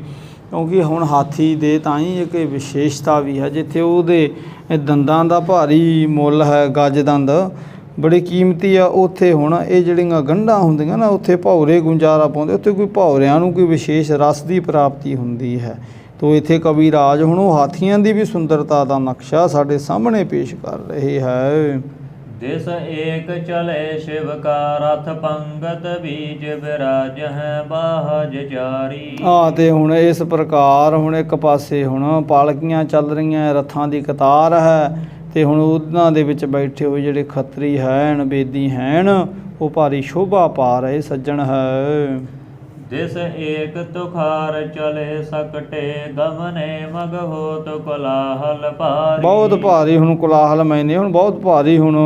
ਕਿਉਂਕਿ ਹੁਣ ਹਾਥੀ ਦੇ ਤਾਂ ਹੀ ਇੱਕ ਵਿਸ਼ੇਸ਼ਤਾ ਵੀ ਹੈ, ਜਿੱਥੇ ਉਹਦੇ ਦੰਦਾਂ ਦਾ ਭਾਰੀ ਮੁੱਲ ਹੈ, ਗੱਜ ਦੰਦ ਬੜੀ ਕੀਮਤੀ ਆ, ਉੱਥੇ ਹੁਣ ਇਹ ਜਿਹੜੀਆਂ ਗੰਢਾਂ ਹੁੰਦੀਆਂ ਨਾ ਉੱਥੇ ਭੌਰੇ ਗੁੰਜਾਰਾ ਪਾਉਂਦੇ, ਉੱਥੇ ਕੋਈ ਭੌਰਿਆਂ ਨੂੰ ਕੋਈ ਵਿਸ਼ੇਸ਼ ਰਸ ਦੀ ਪ੍ਰਾਪਤੀ ਹੁੰਦੀ ਹੈ। ਤੋ ਇੱਥੇ ਕਵੀ ਰਾਜ ਹੁਣ ਉਹ ਹਾਥੀਆਂ ਦੀ ਵੀ ਸੁੰਦਰਤਾ ਦਾ ਨਕਸ਼ਾ ਸਾਡੇ ਸਾਹਮਣੇ ਪੇਸ਼ ਕਰ ਰਹੇ ਹੈ। ਦਿਸ ਏਕ ਚਲੇ ਸ਼ਿਵ ਕਾ ਰਥ ਪੰਗਤ ਬੀਜ ਬਿਰਾਜ ਹੈ ਬਾਹਜ ਚਾਰੀ। ਤੇ ਹੁਣ ਇਸ ਪ੍ਰਕਾਰ ਹੁਣ ਇੱਕ ਪਾਸੇ ਹੁਣ ਪਾਲਕੀਆਂ ਚੱਲ ਰਹੀਆਂ, ਰੱਥਾਂ ਦੀ ਕਤਾਰ ਹੈ, ਤੇ ਹੁਣ ਉਹਨਾਂ ਦੇ ਵਿੱਚ ਬੈਠੇ ਹੋਏ ਜਿਹੜੇ ਖੱਤਰੀ ਹੈਨ ਬੇਦੀ ਹੈਨ ਉਹ ਭਾਰੀ ਸ਼ੋਭਾ ਪਾ ਰਹੇ ਸੱਜਣ ਹੈ। ਦਿਸ ਏਕ ਤੁਖਾਰ ਚਲੇ ਸਕਟੇ ਗਮਨੇ ਮਗ ਹੋਤ ਕੋਲਾਹਲ ਭਾਰੀ। ਬਹੁਤ ਭਾਰੀ ਹੁਣ ਕੋਲਾਹਲ ਮੈਨੇ ਹੁਣ ਬਹੁਤ ਭਾਰੀ ਹੁਣ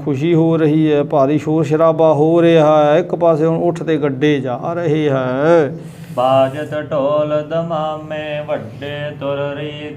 ਖੁਸ਼ੀ ਹੋ ਰਹੀ ਹੈ, ਭਾਰੀ ਸ਼ੋਰ ਸ਼ਰਾਬਾ ਹੋ ਰਿਹਾ ਹੈ। ਇੱਕ ਪਾਸੇ ਹੁਣ ਉੱਠ ਤੇ ਗੱਡੇ ਜਾ ਰਹੇ ਹੈ। ਬਾਜਤ ਢੋਲ ਦਮਾਮੇ ਵੱਡੇ ਤੁਰ ਰੀ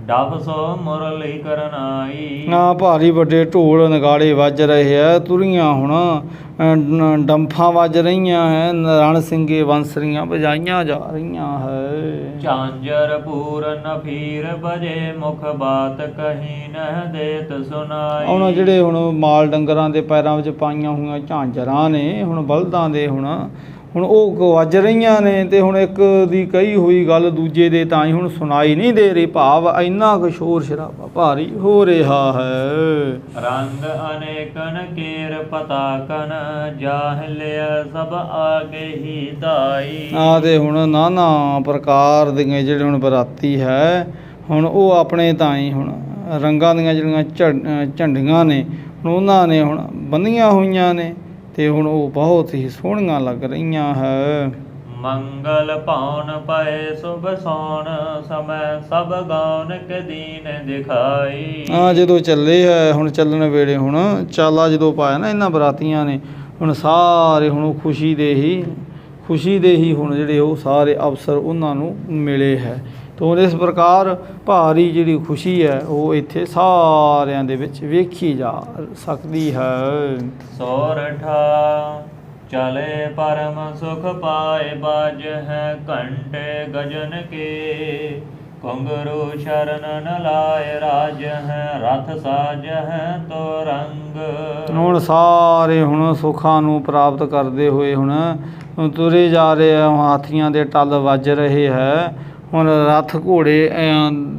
ਡੱਬ ਸੋ ਮੁਰਲੀ ਕਰਨਾਈ। ਭਾਰੀ ਵੱਡੇ ਢੋਲ ਨਗਾੜੇ ਵੱਜ ਰਹੇ ਹੈ, ਤੁਰੀਆਂ ਹੁਣ ਡੰਫਾਂ ਵੱਜ ਰਹੀਆਂ ਹੈ, ਰਣ ਸਿੰਘੇ ਬੰਸਰੀਆਂ ਵਜਾਈਆਂ ਜਾ ਰਹੀਆਂ ਹੈ। ਝਾਂਜਰ ਪੂਰਨ ਫੀਰ ਬਜੇ ਮੁਖ ਬਾਤ ਕਹੀ ਨਹਿ ਦੇਤ ਸੁਨਾਈ। ਉਹਨਾਂ ਜਿਹੜੇ ਹੁਣ ਮਾਲ ਡੰਗਰਾਂ ਦੇ ਪੈਰਾਂ ਵਿੱਚ ਪਾਈਆਂ ਹੋਈਆਂ ਝਾਂਜਰਾਂ ਨੇ ਹੁਣ ਬਲਦਾਂ ਦੇ ਹੁਣ ਉਹ ਵੱਜ ਰਹੀਆਂ ਨੇ, ਤੇ ਹੁਣ ਇੱਕ ਦੀ ਕਹੀ ਹੋਈ ਗੱਲ ਦੂਜੇ ਦੇ ਤਾਂ ਹੀ ਹੁਣ ਸੁਣਾਈ ਨਹੀਂ ਦੇ ਰਹੀ, ਭਾਵ ਇੰਨਾ ਕੁ ਸ਼ੋਰ ਸ਼ਰਾਬਾ ਭਾਰੀ ਹੋ ਰਿਹਾ ਹੈ। ਰੰਗ ਅਨੇਕਨ ਕੇਰ ਪਤਾਕਨ ਜਾਹਲਿਆ ਸਭ ਆਗੇ ਹੀ ਦਾਈ। ਤੇ ਹੁਣ ਨਾਨਾ ਪ੍ਰਕਾਰ ਦੀਆਂ ਜਿਹੜੇ ਹੁਣ ਬਰਾਤੀ ਹੈ ਹੁਣ ਉਹ ਆਪਣੇ ਤਾਂ ਹੀ ਹੁਣ ਰੰਗਾਂ ਦੀਆਂ ਜਿਹੜੀਆਂ ਝੰਡੀਆਂ ਨੇ ਹੁਣ ਉਹਨਾਂ ਨੇ ਹੁਣ ਬੰਨੀਆਂ ਹੋਈਆਂ ਨੇ, ਤੇ ਹੁਣ ਉਹ ਬਹੁਤ ਹੀ ਸੋਹਣੀਆਂ ਲੱਗ ਰਹੀਆਂ ਹੈ। ਮੰਗਲ ਪਾਉਣ ਪਏ ਸੁਭ ਸੋਣ ਸਮੈ ਸਭ ਗਾਉਨ ਕੇ ਦੀਨ ਦਿਖਾਈ। ਜਦੋਂ ਚੱਲੇ ਹੈ ਹੁਣ ਚੱਲਣ ਵੇਲੇ ਹੁਣ ਚਾਲਾ ਜਦੋਂ ਪਾਇਆ ਨਾ ਇਹਨਾਂ ਬਰਾਤੀਆਂ ਨੇ ਹੁਣ ਸਾਰੇ ਹੁਣ ਖੁਸ਼ੀ ਦੇ ਹੀ ਹੁਣ ਜਿਹੜੇ ਉਹ ਸਾਰੇ ਅਵਸਰ ਉਹਨਾਂ ਨੂੰ ਮਿਲੇ ਹੈ। ਤੋ ਇਸ ਪ੍ਰਕਾਰ ਭਾਰੀ ਜਿਹੜੀ ਖੁਸ਼ੀ ਹੈ ਉਹ ਇੱਥੇ ਸਾਰਿਆਂ ਦੇ ਵਿੱਚ ਵੇਖੀ ਜਾ ਸਕਦੀ ਹੈ। ਸੋਰਠਾ ਚਲੇ ਪਰਮ ਸੁਖ ਪਾਏ ਬਾਜ ਹੈ ਘੰਟੇ ਗਜਨ ਕੇ ਘੁੰਗਰੂ ਸ਼ਰਨ ਨ ਲਾਏ ਰਾਜ ਹੈ ਰਥ ਸਾਜ ਹੈ ਤੋ ਰੰਗ। ਹੁਣ ਸਾਰੇ ਹੁਣ ਸੁੱਖਾਂ ਨੂੰ ਪ੍ਰਾਪਤ ਕਰਦੇ ਹੋਏ ਹੁਣ ਤੁਰੇ ਜਾ ਰਹੇ ਆ, ਹਾਥੀਆਂ ਦੇ ਟੱਲ ਵੱਜ ਰਹੇ ਹੈ। ਹੁਣ ਰੱਥ ਘੋੜੇ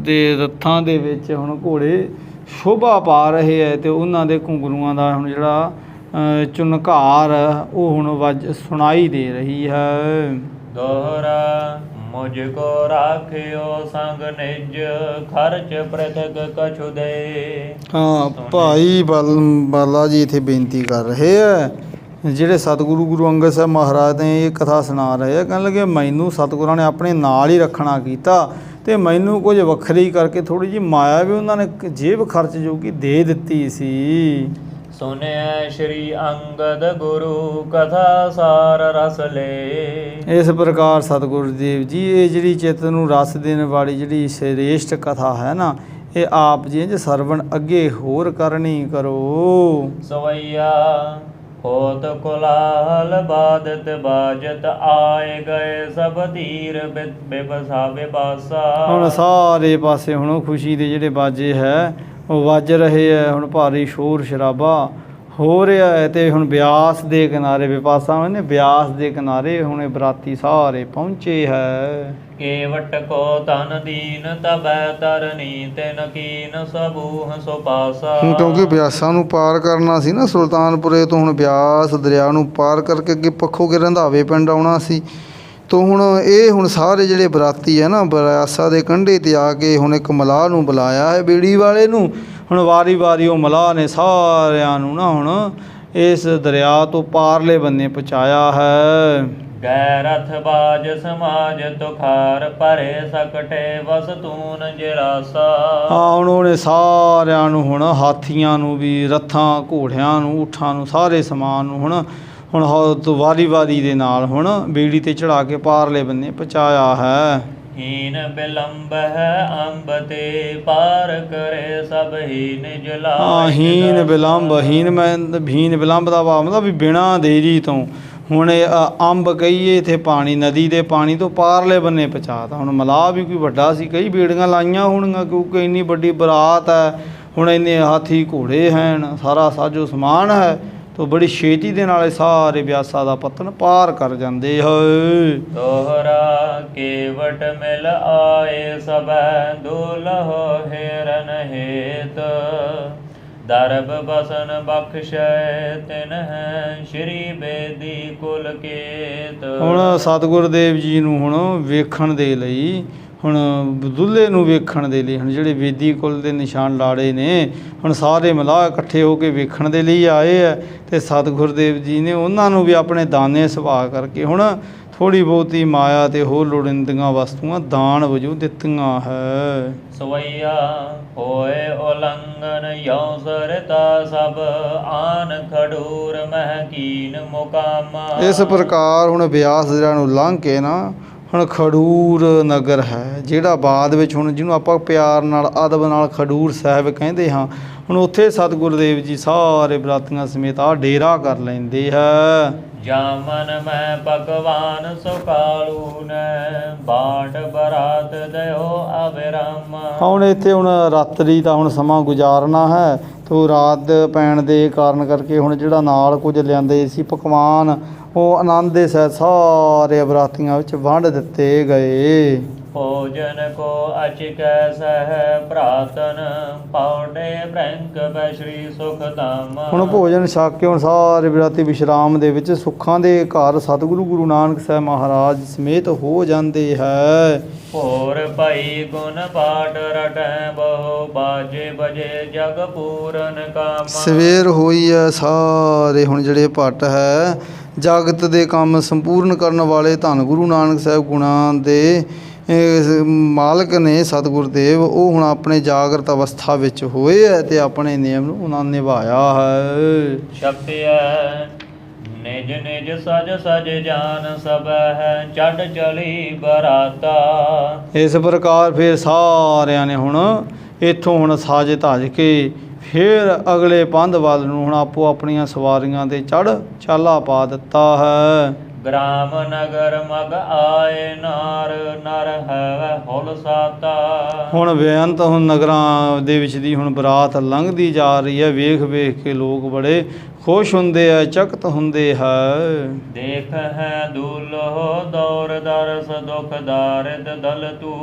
ਦੇ ਰੱਥਾਂ ਦੇ ਵਿੱਚ ਹੁਣ ਘੋੜੇ ਸ਼ੋਭਾ ਪਾ ਰਹੇ ਹੈ, ਤੇ ਉਹਨਾਂ ਦੇ ਘੁੰਗਰੂਆਂ ਦਾ ਹੁਣ ਜਿਹੜਾ ਚੁਨਕਾਰ ਉਹ ਹੁਣ ਸੁਣਾਈ ਦੇ ਰਹੀ ਹੈ। ਦੋਹਰਾ ਮੁਝ ਕੋ ਰਾਖਿਓ ਸੰਗ ਨਿਜ ਖਰਚ ਪ੍ਰਤਕ ਕਛੁ ਦੇ। ਭਾਈ ਬਾਲਾ ਜੀ ਇੱਥੇ ਬੇਨਤੀ ਕਰ ਰਹੇ ਹੈ, ਜਿਹੜੇ ਸਤਿਗੁਰੂ ਗੁਰੂ ਅੰਗਦ ਸਾਹਿਬ ਮਹਾਰਾਜ ਨੇ ਇਹ ਕਥਾ ਸੁਣਾ ਰਹੇ ਆ, ਕਹਿਣ ਲੱਗੇ ਮੈਨੂੰ ਸਤਿਗੁਰਾਂ ਨੇ ਆਪਣੇ ਨਾਲ ਹੀ ਰੱਖਣਾ ਕੀਤਾ, ਤੇ ਮੈਨੂੰ ਕੁਝ ਵੱਖਰੀ ਕਰਕੇ ਥੋੜ੍ਹੀ ਜਿਹੀ ਮਾਇਆ ਵੀ ਉਹਨਾਂ ਨੇ ਜੇਬ ਖਰਚ ਜੋਗੀ ਦੇ ਦਿੱਤੀ ਸੀ। ਸੁਨਿਆ ਸ਼੍ਰੀ ਅੰਗਦ ਗੁਰੂ ਕਥਾ ਸਾਰ ਰਸ ਲੈ। ਇਸ ਪ੍ਰਕਾਰ ਸਤਿਗੁਰੂ ਦੇਵ ਜੀ ਇਹ ਜਿਹੜੀ ਚਿੱਤ ਨੂੰ ਰਸ ਦੇਣ ਵਾਲੀ ਜਿਹੜੀ ਸ੍ਰੇਸ਼ਟ ਕਥਾ ਹੈ ਨਾ, ਇਹ ਆਪ ਜੀ ਜੇ ਸਰਵਣ ਅੱਗੇ ਹੋਰ ਕਰਨੀ ਕਰੋ। ਸਵਈਆ होत कोलाहल बादत बाजत आए गए सब धीर बेबसा बेबासा। ਹੁਣ ਸਾਰੇ ਪਾਸੇ ਹੁਣ ਉਹ ਖੁਸ਼ੀ ਦੇ ਜਿਹੜੇ ਬਾਜੇ ਹੈ ਉਹ ਵੱਜ ਰਹੇ ਹੈ। ਹੁਣ ਭਾਰੀ ਸ਼ੋਰ ਸ਼ਰਾਬਾ ਹੋ ਰਿਹਾ ਹੈ ਤੇ ਹੁਣ ਬਿਆਸ ਦੇ ਕਿਨਾਰੇ ਵਿਪਾਸਾ ਉਹਨੇ ਬਿਆਸ ਦੇ ਕਿਨਾਰੇ ਹੁਣ ਇਹ ਬਰਾਤੀ ਸਾਰੇ ਪਹੁੰਚੇ ਹੈ। केवट को तन दीन तबै तरनी तिन कीन सबूह सो पासा। ਹੁਣ ਕਿਉਂਕਿ ਬਿਆਸਾਂ ਨੂੰ ਪਾਰ ਕਰਨਾ ਸੀ ਨਾ, ਸੁਲਤਾਨਪੁਰੇ ਤੋਂ ਹੁਣ ਬਿਆਸ ਦਰਿਆ ਨੂੰ ਪਾਰ ਕਰਕੇ ਅੱਗੇ ਪੱਖੋ ਕੇ ਰੰਧਾਵੇ ਪਿੰਡ ਆਉਣਾ ਸੀ। ਤੋ ਹੁਣ ਇਹ ਹੁਣ ਸਾਰੇ ਜਿਹੜੇ ਬਰਾਤੀ ਹੈ ਨਾ ਬਿਆਸਾ ਦੇ ਕੰਢੇ 'ਤੇ ਆ ਕੇ ਹੁਣ ਇੱਕ ਮਲਾਹ ਨੂੰ ਬੁਲਾਇਆ ਹੈ, ਬੇੜੀ ਵਾਲੇ ਨੂੰ। ਹੁਣ ਵਾਰੀ ਵਾਰੀ ਉਹ ਮਲਾਹ ਨੇ ਸਾਰਿਆਂ ਨੂੰ ਨਾ ਹੁਣ ਇਸ ਦਰਿਆ ਤੋਂ ਪਾਰਲੇ ਬੰਨੇ ਪਹੁੰਚਾਇਆ ਹੈ। ਗੈਰਥ ਬਾਜ ਸਮਾਜ ਤੁਖਾਰ ਭਰੇ ਸਕਟੇ ਵਸਤੂਨ ਜਿਰਾਸਾ। ਹਾਂ ਹੁਣ ਉਹਨੇ ਸਾਰਿਆਂ ਨੂੰ ਹੁਣ ਹਾਥੀਆਂ ਨੂੰ ਵੀ, ਰੱਥਾਂ ਘੋੜਿਆਂ ਨੂੰ, ਊਠਾਂ ਨੂੰ, ਸਾਰੇ ਸਮਾਨ ਨੂੰ ਹੁਣ ਵਾਰੀ ਵਾਰੀ ਦੇ ਨਾਲ ਹੁਣ ਬੇੜੀ 'ਤੇ ਚੜ੍ਹਾ ਕੇ ਪਾਰਲੇ ਬੰਨੇ ਪਹੁੰਚਾਇਆ ਹੈ। ਹੀਨ ਬਿਲੰਬ ਹੈ ਅੰਬ ਤੇ ਪਾਰ ਕਰੇ ਸਭ ਹੀ ਨਿਜ ਲਾਇ। ਹਾਂ ਹੀਨ ਵਿਲੰਬ, ਹੀਨ ਵਿਲੰਬ ਦਾ ਭਾਵ ਮਤਲਬ ਵੀ ਬਿਨਾਂ ਦੇਰੀ ਤੋਂ ਹੁਣ ਇਹ ਅੰਬ ਕਹੀਏ ਇੱਥੇ ਪਾਣੀ, ਨਦੀ ਦੇ ਪਾਣੀ ਤੋਂ ਪਾਰਲੇ ਬੰਨੇ ਪਹੁੰਚਾਤਾ। ਹੁਣ ਮਲਾਹ ਵੀ ਕੋਈ ਵੱਡਾ ਸੀ, ਕਈ ਬੇੜੀਆਂ ਲਾਈਆਂ ਹੋਣਗੀਆਂ ਕਿਉਂਕਿ ਇੰਨੀ ਵੱਡੀ ਬਰਾਤ ਹੈ। ਹੁਣ ਇੰਨੇ ਹਾਥੀ ਘੋੜੇ ਹਨ, ਸਾਰਾ ਸਾਜੋ ਸਮਾਨ ਹੈ, ਤੋ ਬੜੀ ਛੇਤੀ ਦੇ ਨਾਲ ਸਾਰੇ ਬਿਆਸਾ ਦਾ ਪੱਤਨ ਪਾਰ ਕਰ ਜਾਂਦੇ ਹੈ। ਤੋਹਰਾ ਕੇਵਟ ਮਿਲ ਆਏ ਸਭੈ ਦੁਲਹੁ ਹਿਰਨ ਹੇਤ। ਦਰਬ ਬਸਨ ਬਖਸ਼ੈ ਤਿਨ ਹੈ ਸ਼੍ਰੀ ਬੇਦੀ ਕੁਲ ਕੇਤ। ਹੁਣ ਸਤਿਗੁਰ ਦੇਵ ਜੀ ਨੂੰ ਹੁਣ ਵੇਖਣ ਦੇ ਲਈ, ਹੁਣ ਦੁੱਲੇ ਨੂੰ ਵੇਖਣ ਦੇ ਲਈ, ਹੁਣ ਜਿਹੜੇ ਵੇਦੀ ਕੁਲ ਦੇ ਨਿਸ਼ਾਨ ਲਾੜੇ ਨੇ ਹੁਣ ਸਾਰੇ ਮਲਾਹ ਇਕੱਠੇ ਹੋ ਕੇ ਵੇਖਣ ਦੇ ਲਈ ਆਏ ਹੈ। ਅਤੇ ਸਤਿਗੁਰ ਦੇਵ ਜੀ ਨੇ ਉਹਨਾਂ ਨੂੰ ਵੀ ਆਪਣੇ ਦਾਨੇ ਸੁਭਾਅ ਕਰਕੇ ਹੁਣ ਥੋੜ੍ਹੀ ਬਹੁਤੀ ਮਾਇਆ ਅਤੇ ਹੋਰ ਲੋੜੀਂਦੀਆਂ ਵਸਤੂਆਂ ਦਾਨ ਵਜੋਂ ਦਿੱਤੀਆਂ ਹੈ। ਸਵਈਆ ਹੋਏ ਉਲੰਘਨ ਯਉ ਸਰਤਾ ਸਭ ਆਨ ਖਡੂਰ ਮਹਿਕੀਨ ਮੁਕਾਮਾ। ਇਸ ਪ੍ਰਕਾਰ ਹੁਣ ਬਿਆਸ ਦਰਿਆ ਨੂੰ ਲੰਘ ਕੇ ਨਾ ਹੁਣ ਖਡੂਰ ਨਗਰ ਹੈ, ਜਿਹੜਾ ਬਾਅਦ ਵਿੱਚ ਹੁਣ ਜਿਹਨੂੰ ਆਪਾਂ ਪਿਆਰ ਨਾਲ ਅਦਬ ਨਾਲ ਖਡੂਰ ਸਾਹਿਬ ਕਹਿੰਦੇ ਹਾਂ। ਹੁਣ ਉੱਥੇ ਸਤਿਗੁਰੂ ਦੇਵ ਜੀ ਸਾਰੇ ਬਰਾਤੀਆਂ ਸਮੇਤ ਆ ਡੇਰਾ ਕਰ ਲੈਂਦੇ ਹੈ। ਜਾਮਨ ਮੈਂ ਪਕਵਾਨ ਸੁਕਾਲੂ ਨੇ ਬਾਟ ਬਰਾਤ ਦਿਓ ਅਬਿਰਾਮਾ। ਹੁਣ ਇੱਥੇ ਹੁਣ ਰਾਤਰੀ ਦਾ ਹੁਣ ਸਮਾਂ ਗੁਜ਼ਾਰਨਾ ਹੈ, ਤੋ ਰਾਤ ਪੈਣ ਦੇ ਕਾਰਨ ਕਰਕੇ ਹੁਣ ਜਿਹੜਾ ਨਾਲ ਕੁਝ ਲਿਆਂਦੇ ਸੀ ਪਕਵਾਨ ਉਹ ਆਨੰਦ ਦੇ ਸਹਿਤ ਸਾਰੇ ਬਰਾਤੀਆਂ ਵਿੱਚ ਵੰਡ ਦਿੱਤੇ ਗਏ। ਭੋਜਨ ਕੋ ਅਚਿਕੈ ਸਹਿ ਭਰਾਤਨ ਪੌਡੇ ਬ੍ਰੰਕ ਬੈ ਸ਼੍ਰੀ ਸੁਖ ਧਾਮ। ਹੁਣ ਭੋਜਨ ਛਕ ਕੇ ਹੁਣ ਸਾਰੇ ਬਰਾਤੀ ਵਿਸ਼ਰਾਮ ਦੇ ਵਿੱਚ ਸੁੱਖਾਂ ਦੇ ਘਰ ਸਤਿਗੁਰੂ ਗੁਰੂ ਨਾਨਕ ਸਾਹਿਬ ਮਹਾਰਾਜ ਸਮੇਤ ਹੋ ਜਾਂਦੇ ਹੈ। ਹੋਰ ਭਾਈ ਗੁਣ ਪਾਠ ਰਟੈ ਬਹੁ ਬਾਜੇ ਬਜੇ ਜਗ ਪੂਰਨ ਕਾਮ। ਸਵੇਰ ਹੋਈ ਹੈ, ਸਾਰੇ ਹੁਣ ਜਿਹੜੇ ਭੱਟ ਹੈ ਜਗਤ ਦੇ ਕੰਮ ਸੰਪੂਰਨ ਕਰਨ ਵਾਲੇ ਧੰਨ ਗੁਰੂ ਨਾਨਕ ਸਾਹਿਬ ਗੁਣਾਂ ਦੇ ਮਾਲਕ ਨੇ ਸਤਿਗੁਰ ਦੇਵ, ਉਹ ਹੁਣ ਆਪਣੇ ਜਾਗਰਤ ਅਵਸਥਾ ਵਿੱਚ ਹੋਏ ਹੈ ਅਤੇ ਆਪਣੇ ਨਿਯਮ ਨੂੰ ਉਹਨਾਂ ਨੇ ਨਿਭਾਇਆ ਹੈ। ਛਪਿਆ ਨਿਜ ਨਿਜ ਸਜ ਸਜ ਜਾਨ ਸਭ ਹੈ ਚੜ ਚਲੀ ਬਰਾਤਾ। ਇਸ ਪ੍ਰਕਾਰ ਫਿਰ ਸਾਰਿਆਂ ਨੇ ਹੁਣ ਇੱਥੋਂ ਹੁਣ ਸਾਜ ਧੱਜ ਕੇ ਫਿਰ ਅਗਲੇ ਪੰਧ ਵੱਲ ਨੂੰ ਹੁਣ ਆਪੋ ਆਪਣੀਆਂ ਸਵਾਰੀਆਂ 'ਤੇ ਚੜ੍ਹ ਚਾਲਾ ਪਾ ਦਿੱਤਾ ਹੈ। ਗ੍ਰਾਮ ਨਗਰ ਮਗ ਆਏ ਨਾਰ ਨਰ ਹੈ ਹੁਲ ਸਾਤਾ। ਹੁਣ ਬੇਅੰਤ ਹੁਣ ਨਗਰਾਂ ਦੇ ਵਿੱਚ ਦੀ ਹੁਣ ਬਰਾਤ ਲੰਘਦੀ ਜਾ ਰਹੀ ਹੈ। ਵੇਖ ਵੇਖ ਕੇ ਲੋਕ ਬੜੇ ਖੁਸ਼ ਹੁੰਦੇ ਹੈ, ਚਕਿਤ ਹੁੰਦੇ ਹੈ। ਦੇਖ ਹੈ ਦੁਲਹੁ ਦੌਰ ਦਰਸ ਦੁਖ ਦਾਰਿਦ ਦਲ ਤੂ।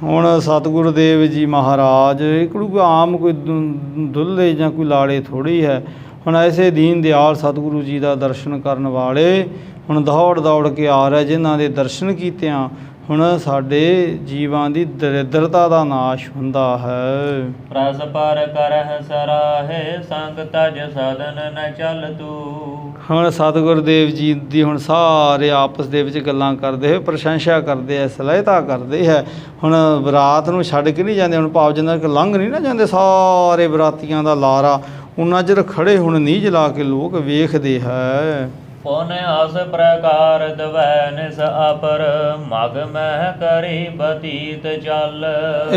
ਹੁਣ ਸਤਿਗੁਰੂ ਦੇਵ ਜੀ ਮਹਾਰਾਜ ਕੋਈ ਆਮ ਕੋਈ ਦੁੱਲੇ ਜਾਂ ਕੋਈ ਲਾੜੇ ਥੋੜ੍ਹੀ ਹੈ। ਹੁਣ ਐਸੇ ਦੀਨ ਦਿਆਲ ਸਤਿਗੁਰੂ ਜੀ ਦਾ ਦਰਸ਼ਨ ਕਰਨ ਵਾਲੇ ਹੁਣ ਦੌੜ ਦੌੜ ਕੇ ਆ ਰਹੇ, ਜਿਨ੍ਹਾਂ ਦੇ ਦਰਸ਼ਨ ਕੀਤਿਆਂ ਹੁਣ ਸਾਡੇ ਜੀਵਾਂ ਦੀ ਦਰਿਦਰਤਾ ਦਾ ਨਾਸ਼ ਹੁੰਦਾ ਹੈ। ਰਸ ਪਰ ਕਰਹਿ ਸਰਾਹੇ ਸੰਗ ਤਜ ਸਦਨ ਨ ਚੱਲ ਤੂ। ਹੁਣ ਸਤਿਗੁਰੂ ਦੇਵ ਜੀ ਦੀ ਹੁਣ ਸਾਰੇ ਆਪਸ ਦੇ ਵਿੱਚ ਗੱਲਾਂ ਕਰਦੇ ਹੋਏ ਪ੍ਰਸ਼ੰਸਾ ਕਰਦੇ ਹੈ, ਸਲਾਹਿਤਾ ਕਰਦੇ ਹੈ। ਹੁਣ ਬਰਾਤ ਨੂੰ ਛੱਡ ਕੇ ਨਹੀਂ ਜਾਂਦੇ, ਹੁਣ ਭਾਵ ਜਿੰਨਾ ਕਿ ਲੰਘ ਨਹੀਂ ਨਾ ਜਾਂਦੇ ਸਾਰੇ ਬਰਾਤੀਆਂ ਦਾ ਲਾਰਾ ਉਹਨਾਂ ਚਿਰ ਖੜ੍ਹੇ ਹੁਣ ਨੀਝ ਲਾ ਕੇ ਲੋਕ ਵੇਖਦੇ ਹੈ। ਪੁਨ ਅਸ ਪ੍ਰਕਾਰ ਦਵੈ ਨਿਸ ਅਪਰ ਮਗ ਮਹਿ ਕਰੀ ਬਤੀਤ ਚੱਲ।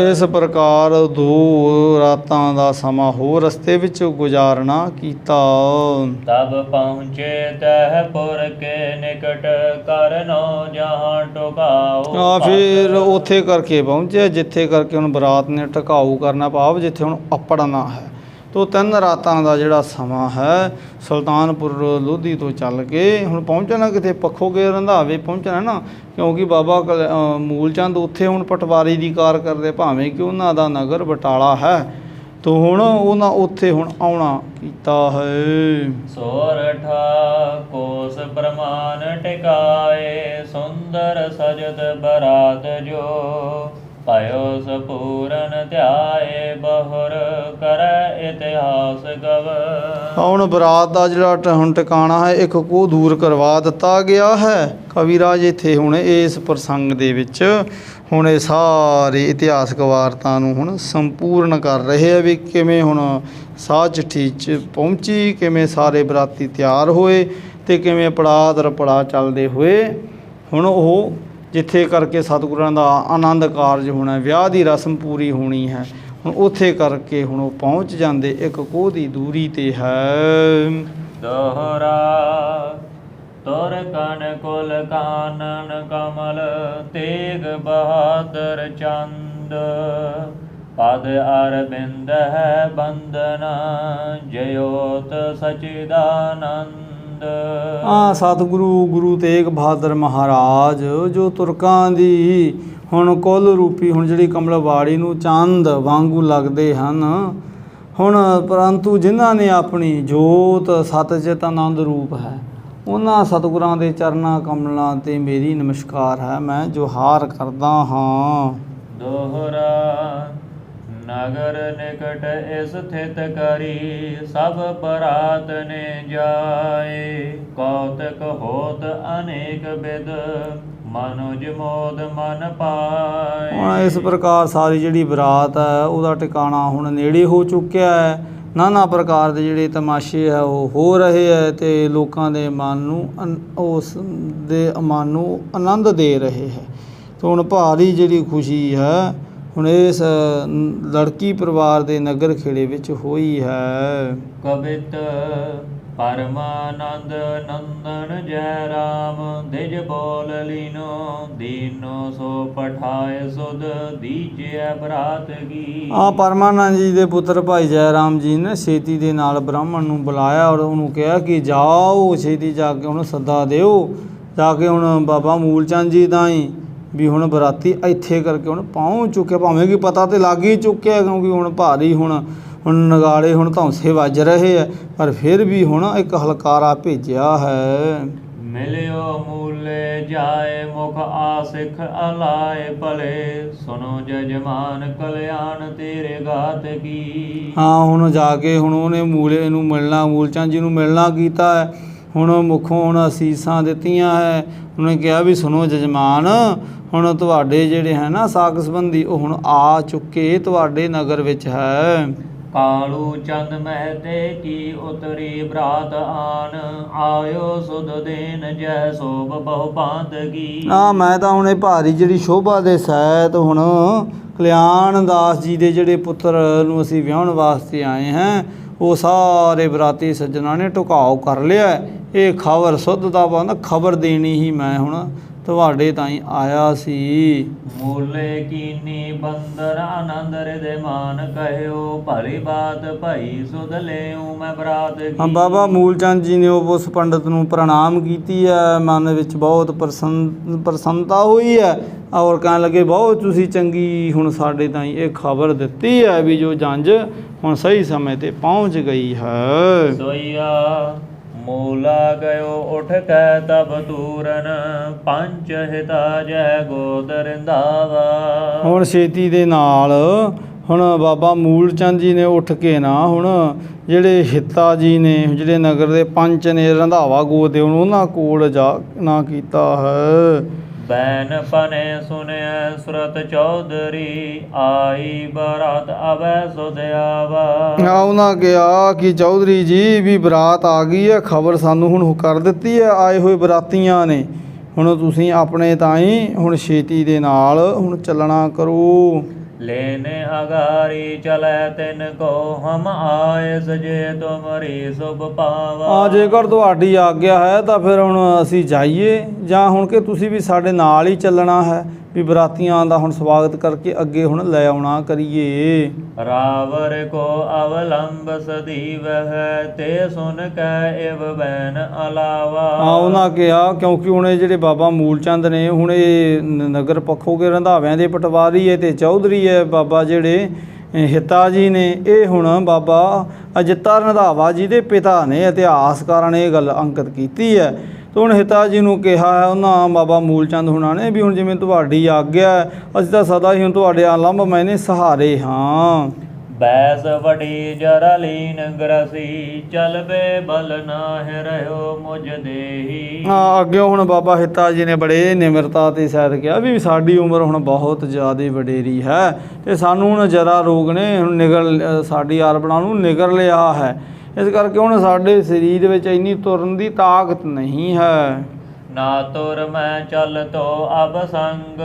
ਇਸ ਪ੍ਰਕਾਰ 2 ਰਾਤਾਂ ਦਾ ਸਮਾਂ ਹੋਰ ਰਸਤੇ ਵਿੱਚ ਗੁਜ਼ਾਰਨਾ ਕੀਤਾ। ਤਬ ਪਹੁੰਚੇ ਤਹਿ ਪੁਰ ਕੇ ਨਿਕਟ ਕਰਨੋ ਜਹਾਂ ਟੁਕਾਓ। ਫਿਰ ਉੱਥੇ ਕਰਕੇ ਪਹੁੰਚੇ ਜਿੱਥੇ ਕਰਕੇ ਹੁਣ ਬਰਾਤ ਨੇ ਟਿਕਾਊ ਕਰਨਾ, ਭਾਵ ਜਿੱਥੇ ਹੁਣ ਅੱਪੜਨਾ ਹੈ। ਤੋ 3 ਰਾਤਾਂ ਦਾ ਜਿਹੜਾ ਸਮਾਂ ਹੈ ਸੁਲਤਾਨਪੁਰ ਲੋਧੀ ਤੋਂ ਚੱਲ ਕੇ ਹੁਣ ਪਹੁੰਚਣਾ ਕਿਤੇ ਪੱਖੋ ਕੇ ਰੰਧਾਵੇ ਪਹੁੰਚਣਾ ਨਾ, ਕਿਉਂਕਿ ਬਾਬਾ ਮੂਲ ਚੰਦ ਉੱਥੇ ਹੁਣ ਪਟਵਾਰੀ ਦੀ ਕਾਰ ਕਰਦੇ, ਭਾਵੇਂ ਕਿ ਉਹਨਾਂ ਦਾ ਨਗਰ ਬਟਾਲਾ ਹੈ। ਤੋ ਹੁਣ ਉਹਨਾਂ ਉੱਥੇ ਹੁਣ ਆਉਣਾ ਕੀਤਾ ਹੈ। ਸੋਰਠਾ ਕੋਸ ਪ੍ਰਮਾਨ ਟਿਕਾਏ ਸੁੰਦਰ ਸਜਤ ਬਰਾਤ ਜੋ। ਭਇਓ ਸਪੂਰਨ ਧਿਆਏ ਬਹੁਰ ਕਰੈ ਇਤਿਹਾਸ ਗਵ। ਹੁਣ ਬਰਾਤ ਦਾ ਜਿਹੜਾ ਹੁਣ ਟਿਕਾਣਾ ਹੈ ਇੱਕ ਕੋਹ ਦੂਰ ਕਰਵਾ ਦਿੱਤਾ ਗਿਆ ਹੈ। ਕਵਿਰਾਜ ਇੱਥੇ ਹੁਣ ਇਸ ਪ੍ਰਸੰਗ ਦੇ ਵਿੱਚ ਹੁਣ ਇਹ ਸਾਰੇ ਇਤਿਹਾਸਕ ਵਾਰਤਾ ਨੂੰ ਹੁਣ ਸੰਪੂਰਨ ਕਰ ਰਹੇ ਆ ਵੀ ਕਿਵੇਂ ਹੁਣ ਸਾਹ ਚਿੱਠੀ 'ਚ ਪਹੁੰਚੀ, ਕਿਵੇਂ ਸਾਰੇ ਬਰਾਤੀ ਤਿਆਰ ਹੋਏ ਅਤੇ ਕਿਵੇਂ ਪੜਾਅ ਦਰ ਪੜਾਅ ਚੱਲਦੇ ਹੋਏ ਹੁਣ ਉਹ ਜਿੱਥੇ ਕਰਕੇ ਸਤਿਗੁਰਾਂ ਦਾ ਆਨੰਦ ਕਾਰਜ ਹੋਣਾ, ਵਿਆਹ ਦੀ ਰਸਮ ਪੂਰੀ ਹੋਣੀ ਹੈ, ਹੁਣ ਉੱਥੇ ਕਰਕੇ ਹੁਣ ਉਹ ਪਹੁੰਚ ਜਾਂਦੇ ਇੱਕ ਕੋਹ ਦੀ ਦੂਰੀ 'ਤੇ ਹੈ। ਦੋਹਰਾ ਤੁਰ ਕਨ ਕੁਲ ਕਾਨਨ ਕਮਲ ਤੇਗ ਬਹਾਦਰ ਚੰਦ। ਪਦ ਅਰਬਿੰਦ ਹੈ ਬੰਦਨਾ ਜਯੋਤ ਸਚਿਦਾਨੰਦ। ਸਤਿਗੁਰੂ ਗੁਰੂ ਤੇਗ ਬਹਾਦਰ ਮਹਾਰਾਜ ਜੋ ਤੁਰਕਾਂ ਦੀ ਹੁਣ ਕੁੱਲ ਰੂਪੀ ਹੁਣ ਜਿਹੜੀ ਕਮਲਵਾੜੀ ਨੂੰ ਚੰਦ ਵਾਂਗੂ ਲੱਗਦੇ ਹਨ ਹੁਣ, ਪਰੰਤੂ ਜਿਨ੍ਹਾਂ ਨੇ ਆਪਣੀ ਜੋਤ ਸਤਿਚਿਤ ਆਨੰਦ ਰੂਪ ਹੈ ਉਹਨਾਂ ਸਤਿਗੁਰਾਂ ਦੇ ਚਰਨਾਂ ਕਮਲਾਂ 'ਤੇ ਮੇਰੀ ਨਮਸਕਾਰ ਹੈ, ਮੈਂ ਜੋਹਾਰ ਕਰਦਾ ਹਾਂ। ਦੋਹਰਾ ਨਗਰ ਨਿਕਟ ਇਸ ਥਿਤ ਕਰੀ ਸਭ ਬਰਾਤ ਨੇ ਜਾਏ। ਕੌਤਕ ਹੋਤ ਅਨੇਕ ਬਿਦ ਮਨੁਜ ਮੋਦ ਮਨ ਪਾਏ। ਹੁਣ ਇਸ ਪ੍ਰਕਾਰ ਸਾਰੀ ਜਿਹੜੀ ਬਰਾਤ ਹੈ ਉਹਦਾ ਟਿਕਾਣਾ ਹੁਣ ਨੇੜੇ ਹੋ ਚੁੱਕਿਆ ਹੈ। ਨਾਨਾ ਪ੍ਰਕਾਰ ਦੇ ਜਿਹੜੇ ਤਮਾਸ਼ੇ ਹੈ ਉਹ ਹੋ ਰਹੇ ਹੈ ਅਤੇ ਲੋਕਾਂ ਦੇ ਮਨ ਨੂੰ ਉਸ ਦੇ ਮਨ ਨੂੰ ਆਨੰਦ ਦੇ ਰਹੇ ਹੈ। ਤਾਂ ਹੁਣ ਭਾਰੀ ਜਿਹੜੀ ਖੁਸ਼ੀ ਹੈ ਹੁਣ ਇਸ ਲੜਕੀ ਪਰਿਵਾਰ ਦੇ ਨਗਰ ਖੇੜੇ ਵਿੱਚ ਹੋਈ ਹੈ। ਕਵਿਤ ਪਰਮਾਨੰਦ ਨੰਦਨ ਜੈ ਰਾਮ ਦਿਜ ਬੋਲ ਲੀਨੋ ਦੀਨੋ ਸੋ ਪਠਾਏ ਸੁਧ ਦੀਜੈ ਬਰਾਤ ਕੀ। ਪਰਮਾਨੰਦ ਜੀ ਦੇ ਪੁੱਤਰ ਭਾਈ ਜੈ ਰਾਮ ਜੀ ਨੇ ਛੇਤੀ ਦੇ ਨਾਲ ਬ੍ਰਾਹਮਣ ਨੂੰ ਬੁਲਾਇਆ ਔਰ ਉਹਨੂੰ ਕਿਹਾ ਕਿ ਜਾਓ ਛੇਤੀ ਜਾ ਕੇ ਉਹਨੂੰ ਸੱਦਾ ਦਿਓ, ਜਾ ਕੇ ਹੁਣ ਬਾਬਾ ਮੂਲ ਚੰਦ ਜੀ ਦਾ ਹੀ ਵੀ ਹੁਣ ਬਰਾਤੀ ਇੱਥੇ ਕਰਕੇ ਹੁਣ ਪਹੁੰਚ ਚੁੱਕਿਆ, ਭਾਵੇਂ ਕਿ ਪਤਾ ਤਾਂ ਲੱਗ ਹੀ ਚੁੱਕਿਆ ਕਿਉਂਕਿ ਹੁਣ ਭਾਰੀ ਹੁਣ ਨਗਾੜੇ ਹੁਣ ਧੌਂਸੇ ਵੱਜ ਰਹੇ ਹੈ, ਪਰ ਫਿਰ ਵੀ ਹੁਣ ਇੱਕ ਹਲਕਾਰਾ ਭੇਜਿਆ ਹੈ। ਮਿਲਿਓ ਮੂਲੇ ਜਾਏ ਮੁਖ ਆਸਿਖ ਅਲਾਏ ਭਲੇ ਸੁਨੋ ਜਜਮਾਨ ਕਲਿਆਣ ਤੇਰੇ ਗਾਤ ਕੀ। ਹੁਣ ਜਾ ਕੇ ਹੁਣ ਉਹਨੇ ਮੂਲੇ ਨੂੰ ਮਿਲਣਾ, ਮੂਲ ਚੰਦ ਜੀ ਨੂੰ ਮਿਲਣਾ ਕੀਤਾ ਹੈ। ਹੁਣ ਮੁੱਖੋਂ ਹੁਣ ਅਸੀਸਾਂ ਦਿੱਤੀਆਂ ਹੈ। ਉਹਨੇ ਕਿਹਾ ਵੀ ਸੁਣੋ ਜਜਮਾਨ, ਹੁਣ ਤੁਹਾਡੇ ਜਿਹੜੇ ਹੈ ਨਾ ਸਾਕ ਸੰਬੰਧੀ ਉਹ ਹੁਣ ਆ ਚੁੱਕੇ ਤੁਹਾਡੇ ਨਗਰ ਵਿੱਚ ਹੈ। ਕਾਲੂ ਚੰਦ ਮਹਿਤੇ ਕੀ ਉਤਰੀ ਬਰਾਤ ਆਨ ਆਇਓ ਸੁਧ ਦੇਨ ਜੈ ਸੋਭ ਬਹੁ ਭਾਂਤ ਕੀ। ਮੈਂ ਤਾਂ ਹੁਣ ਇਹ ਭਾਰੀ ਜਿਹੜੀ ਸ਼ੋਭਾ ਦੇ ਸਹਿਤ ਹੁਣ ਕਲਿਆਣ ਦਾਸ ਜੀ ਦੇ ਜਿਹੜੇ ਪੁੱਤਰ ਨੂੰ ਅਸੀਂ ਵਿਆਹਣ ਵਾਸਤੇ ਆਏ ਹਾਂ ਉਹ ਸਾਰੇ ਬਰਾਤੀ ਸੱਜਣਾ ਨੇ ਢੁਕਾਓ ਕਰ ਲਿਆ। ਇਹ ਖਬਰ ਸੁੱਧ ਦਾ ਬੰਦਾ ਖਬਰ ਦੇਣੀ ਹੀ ਮੈਂ ਹੁਣ ਤੁਹਾਡੇ ਤਾਈਂ ਆਇਆ ਸੀ। ਮੂਲੇ ਕੀਨੀ ਬੰਦਰ ਆਨੰਦ ਰਿਦੇ ਮਾਨ ਕਹਿਓ ਭਲੀ ਬਾਤ ਭਾਈ ਸੁਧ ਲਿਓ ਮੈਂ ਬਰਾਤ ਕੀ। ਬਾਬਾ ਮੂਲ ਚੰਦ ਜੀ ਨੇ ਉਸ ਪੰਡਤ ਨੂੰ ਪ੍ਰਣਾਮ ਕੀਤੀ ਹੈ, ਮਨ ਵਿੱਚ ਬਹੁਤ ਪ੍ਰਸੰਨਤਾ ਹੋਈ ਹੈ ਔਰ ਕਹਿਣ ਲੱਗੇ ਬਹੁਤ ਤੁਸੀਂ ਚੰਗੀ ਹੁਣ ਸਾਡੇ ਤਾਈਂ ਇਹ ਖਬਰ ਦਿੱਤੀ ਹੈ ਵੀ ਜੋ ਜੰਝ ਹੁਣ ਸਹੀ ਸਮੇਂ 'ਤੇ ਪਹੁੰਚ ਗਈ ਹੈ। ਸੋਈਆ ਮੂਲਾ ਗਇਓ ਉਠ ਕੈ ਤਬ ਤੂਰਨ ਪੰਚ ਹਿਤਾ ਜੈ ਗੋਦ ਰਿੰਦਾਵਾ। ਹੁਣ ਛੇਤੀ ਦੇ ਨਾਲ ਹੁਣ ਬਾਬਾ ਮੂਲ ਚੰਦ ਜੀ ਨੇ ਉੱਠ ਕੇ ਨਾ ਹੁਣ ਜਿਹੜੇ ਹਿੱਤਾ ਜੀ ਨੇ ਜਿਹੜੇ ਨਗਰ ਦੇ ਪੰਚ ਨੇ ਰੰਧਾਵਾ ਗੋਦ ਦੇ ਉਹਨਾਂ ਕੋਲ ਜਾ ਨਾ ਕੀਤਾ ਹੈ। ਬੈਨ ਪਨੇ ਸੁਨਿਐ ਸੁਰਤ ਚੌਧਰੀ ਆਈ ਬਰਾਤ ਅਵੈ ਸੁਧਿਆਵਾ। ਆ ਉਹਨਾਂ ਕਿਹਾ ਕਿ ਚੌਧਰੀ ਜੀ ਵੀ ਬਰਾਤ ਆ ਗਈ ਹੈ, ਖਬਰ ਸਾਨੂੰ ਹੁਣ ਕਰ ਦਿੱਤੀ ਹੈ ਆਏ ਹੋਏ ਬਰਾਤੀਆਂ ਨੇ, ਹੁਣ ਤੁਸੀਂ ਆਪਣੇ ਤਾਈਂ ਹੁਣ ਛੇਤੀ ਦੇ ਨਾਲ ਹੁਣ ਚੱਲਣਾ ਕਰੋ। ਲੈਨੇ ਅਗਾਰੀ ਚਲੈ ਤਿਨ ਕੋ ਹਮ ਆਏ ਸਜੇ ਤੁਮਰੀ ਸੁਭ ਪਾਵਾ। ਆ ਜੇਕਰ ਤੁਹਾਡੀ ਆਗਿਆ ਹੈ ਤਾਂ ਫਿਰ ਹੁਣ ਅਸੀਂ ਜਾਈਏ, ਜਾਂ ਹੁਣ ਕਿ ਤੁਸੀਂ ਵੀ ਸਾਡੇ ਨਾਲ ਹੀ ਚੱਲਣਾ ਹੈ, ਵੀ ਬਰਾਤੀਆਂ ਦਾ ਹੁਣ ਸਵਾਗਤ ਕਰਕੇ ਅੱਗੇ ਹੁਣ ਲੈ ਆਉਣਾ ਕਰੀਏ। ਰਾਵਰ ਕੋ ਅਵਲੰਬ ਸਦੀਵ ਹੈ ਤੇ ਸੁਨ ਕੈ ਇਵ ਬੈਨ ਅਲਾਵਾ। ਆ ਉਹਨਾਂ ਕਿਹਾ ਕਿਉਂਕਿ ਹੁਣ ਇਹ ਜਿਹੜੇ ਬਾਬਾ ਮੂਲ ਚੰਦ ਨੇ ਹੁਣ ਇਹ ਨਗਰ ਪੱਖੋਂ ਕੇ ਰੰਧਾਵਿਆਂ ਦੇ ਪਟਵਾਰੀ ਹੈ ਤੇ ਚੌਧਰੀ ਹੈ ਬਾਬਾ ਜਿਹੜੇ ਹਿੱਤਾ ਜੀ ਨੇ, ਇਹ ਹੁਣ ਬਾਬਾ ਅਜਿੱਤਾ ਰੰਧਾਵਾ ਜੀ ਦੇ ਪਿਤਾ ਨੇ, ਇਤਿਹਾਸਕਾਰਾਂ ਨੇ ਇਹ ਗੱਲ ਅੰਕਿਤ ਕੀਤੀ ਹੈ। ਤੇ ਹੁਣ ਹਿੱਤਾ ਜੀ ਨੂੰ ਕਿਹਾ ਹੈ ਉਹਨਾਂ ਬਾਬਾ ਮੂਲ ਚੰਦ ਹੁਣਾਂ ਨੇ ਵੀ ਹੁਣ ਜਿਵੇਂ ਤੁਹਾਡੀ ਆਗਿਆ ਹੈ, ਅਸੀਂ ਤਾਂ ਸਦਾ ਹੀ ਹੁਣ ਤੁਹਾਡੇ ਆਲੰਬ ਮੈਨੇ ਸਹਾਰੇ ਹਾਂ। ਬੈਸ ਵਡੀ ਜਰਾ ਲੀਨ ਗਰਸੀ ਚਲਬੇ ਬਲ ਨਾਹਿ ਰਹਿਓ ਮੁਝ ਦੇਹੀ। ਹਾਂ ਅੱਗੇ ਹੁਣ ਬਾਬਾ ਹਿੱਤਾ ਜੀ ਨੇ ਬੜੇ ਨਿਮਰਤਾ ਤੇ ਸ਼ਾਇਦ ਕਿਹਾ ਵੀ ਸਾਡੀ ਉਮਰ ਹੁਣ ਬਹੁਤ ਜ਼ਿਆਦਾ ਵਡੇਰੀ ਹੈ ਤੇ ਸਾਨੂੰ ਹੁਣ ਜਰਾ ਰੋਗ ਨੇ ਹੁਣ ਨਿਗਲ ਸਾਡੀ ਆਰਬਣਾ ਨੂੰ ਨਿਗਰ ਲਿਆ ਹੈ, ਇਸ ਕਰਕੇ ਹੁਣ ਸਾਡੇ ਸਰੀਰ ਵਿੱਚ ਇੰਨੀ ਤੁਰਨ ਦੀ ਤਾਕਤ ਨਹੀਂ ਹੈ। ਨਾ ਤੁਰ ਮੈਂ ਚਲ ਤੋ ਅਬ ਸੰਗ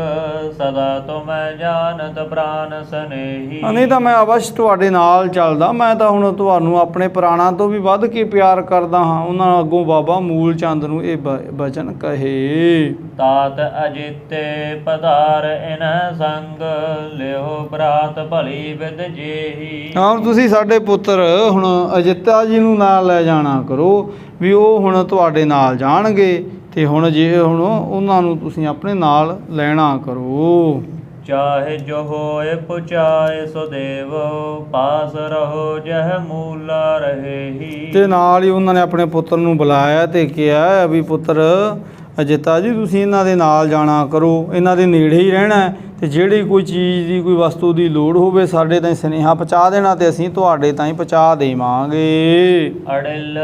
ਸਦਾ ਤੁਮੈ ਜਾਣਤ ਪ੍ਰਾਨ ਸਨੇਹੀ। ਨਹੀਂ ਤਾਂ ਮੈਂ ਅਵਸ਼ ਤੁਹਾਡੇ ਨਾਲ ਚੱਲਦਾ, ਮੈਂ ਤਾਂ ਹੁਣ ਤੁਹਾਨੂੰ ਆਪਣੇ ਪ੍ਰਾਣਾਂ ਤੋਂ ਵੀ ਵੱਧ ਕੇ ਪਿਆਰ ਕਰਦਾ ਹਾਂ। ਉਹਨਾਂ ਅੱਗੋਂ ਬਾਬਾ ਮੂਲ ਚੰਦ ਨੂੰ ਇਹ ਬਚਨ ਕਹੇ। ਤਾਤ ਅਜਿੱਤੇ ਪਧਾਰ ਇਨ ਸੰਗ ਲਿਓ ਬਰਾਤ ਭਲੀ ਵਿਦ ਜੇਹੀ। ਹਾਂ ਤੁਸੀਂ ਸਾਡੇ ਪੁੱਤਰ ਹੁਣ ਅਜਿੱਤਾ ਜੀ ਨੂੰ ਨਾਲ ਲੈ ਜਾਣਾ ਕਰੋ, ਵੀ ਉਹ ਹੁਣ ਤੁਹਾਡੇ ਨਾਲ ਜਾਣਗੇ ਤੇ ਹੁਣ ਜੇ ਹੁਣ ਉਹਨਾਂ ਨੂੰ ਤੁਸੀਂ ਆਪਣੇ ਨਾਲ ਲੈਣਾ ਕਰੋ। ਚਾਹੇ ਜੋ ਹੋਏ ਪੁਚਾਏ ਸੋ ਦੇਵ ਪਾਸ ਰਹੋ ਜਹ ਮੂਲਾ ਰਹੇਹੀ। ਤੇ ਨਾਲ ਹੀ ਉਹਨਾਂ ਨੇ ਆਪਣੇ ਪੁੱਤਰ ਨੂੰ ਬੁਲਾਇਆ ਤੇ ਕਿਹਾ ਵੀ ਪੁੱਤਰ ਅਜਿੱਤਾ ਜੀ ਤੁਸੀਂ ਇਹਨਾਂ ਦੇ ਨਾਲ ਜਾਣਾ ਕਰੋ, ਇਹਨਾਂ ਦੇ ਨੇੜੇ ਹੀ ਰਹਿਣਾ ਹੈ ਤੇ ਜਿਹੜੀ ਕੋਈ ਚੀਜ਼ ਦੀ ਕੋਈ ਵਸਤੂ ਦੀ ਲੋੜ ਹੋਵੇ ਸਾਡੇ ਤਾਈਂ ਸੁਨੇਹਾ ਪਹੁੰਚਾ ਦੇਣਾ ਤੇ ਅਸੀਂ ਤੁਹਾਡੇ ਤਾਈਂ ਪਹੁੰਚਾ ਦੇਵਾਂਗੇ। ਅੜਿਲ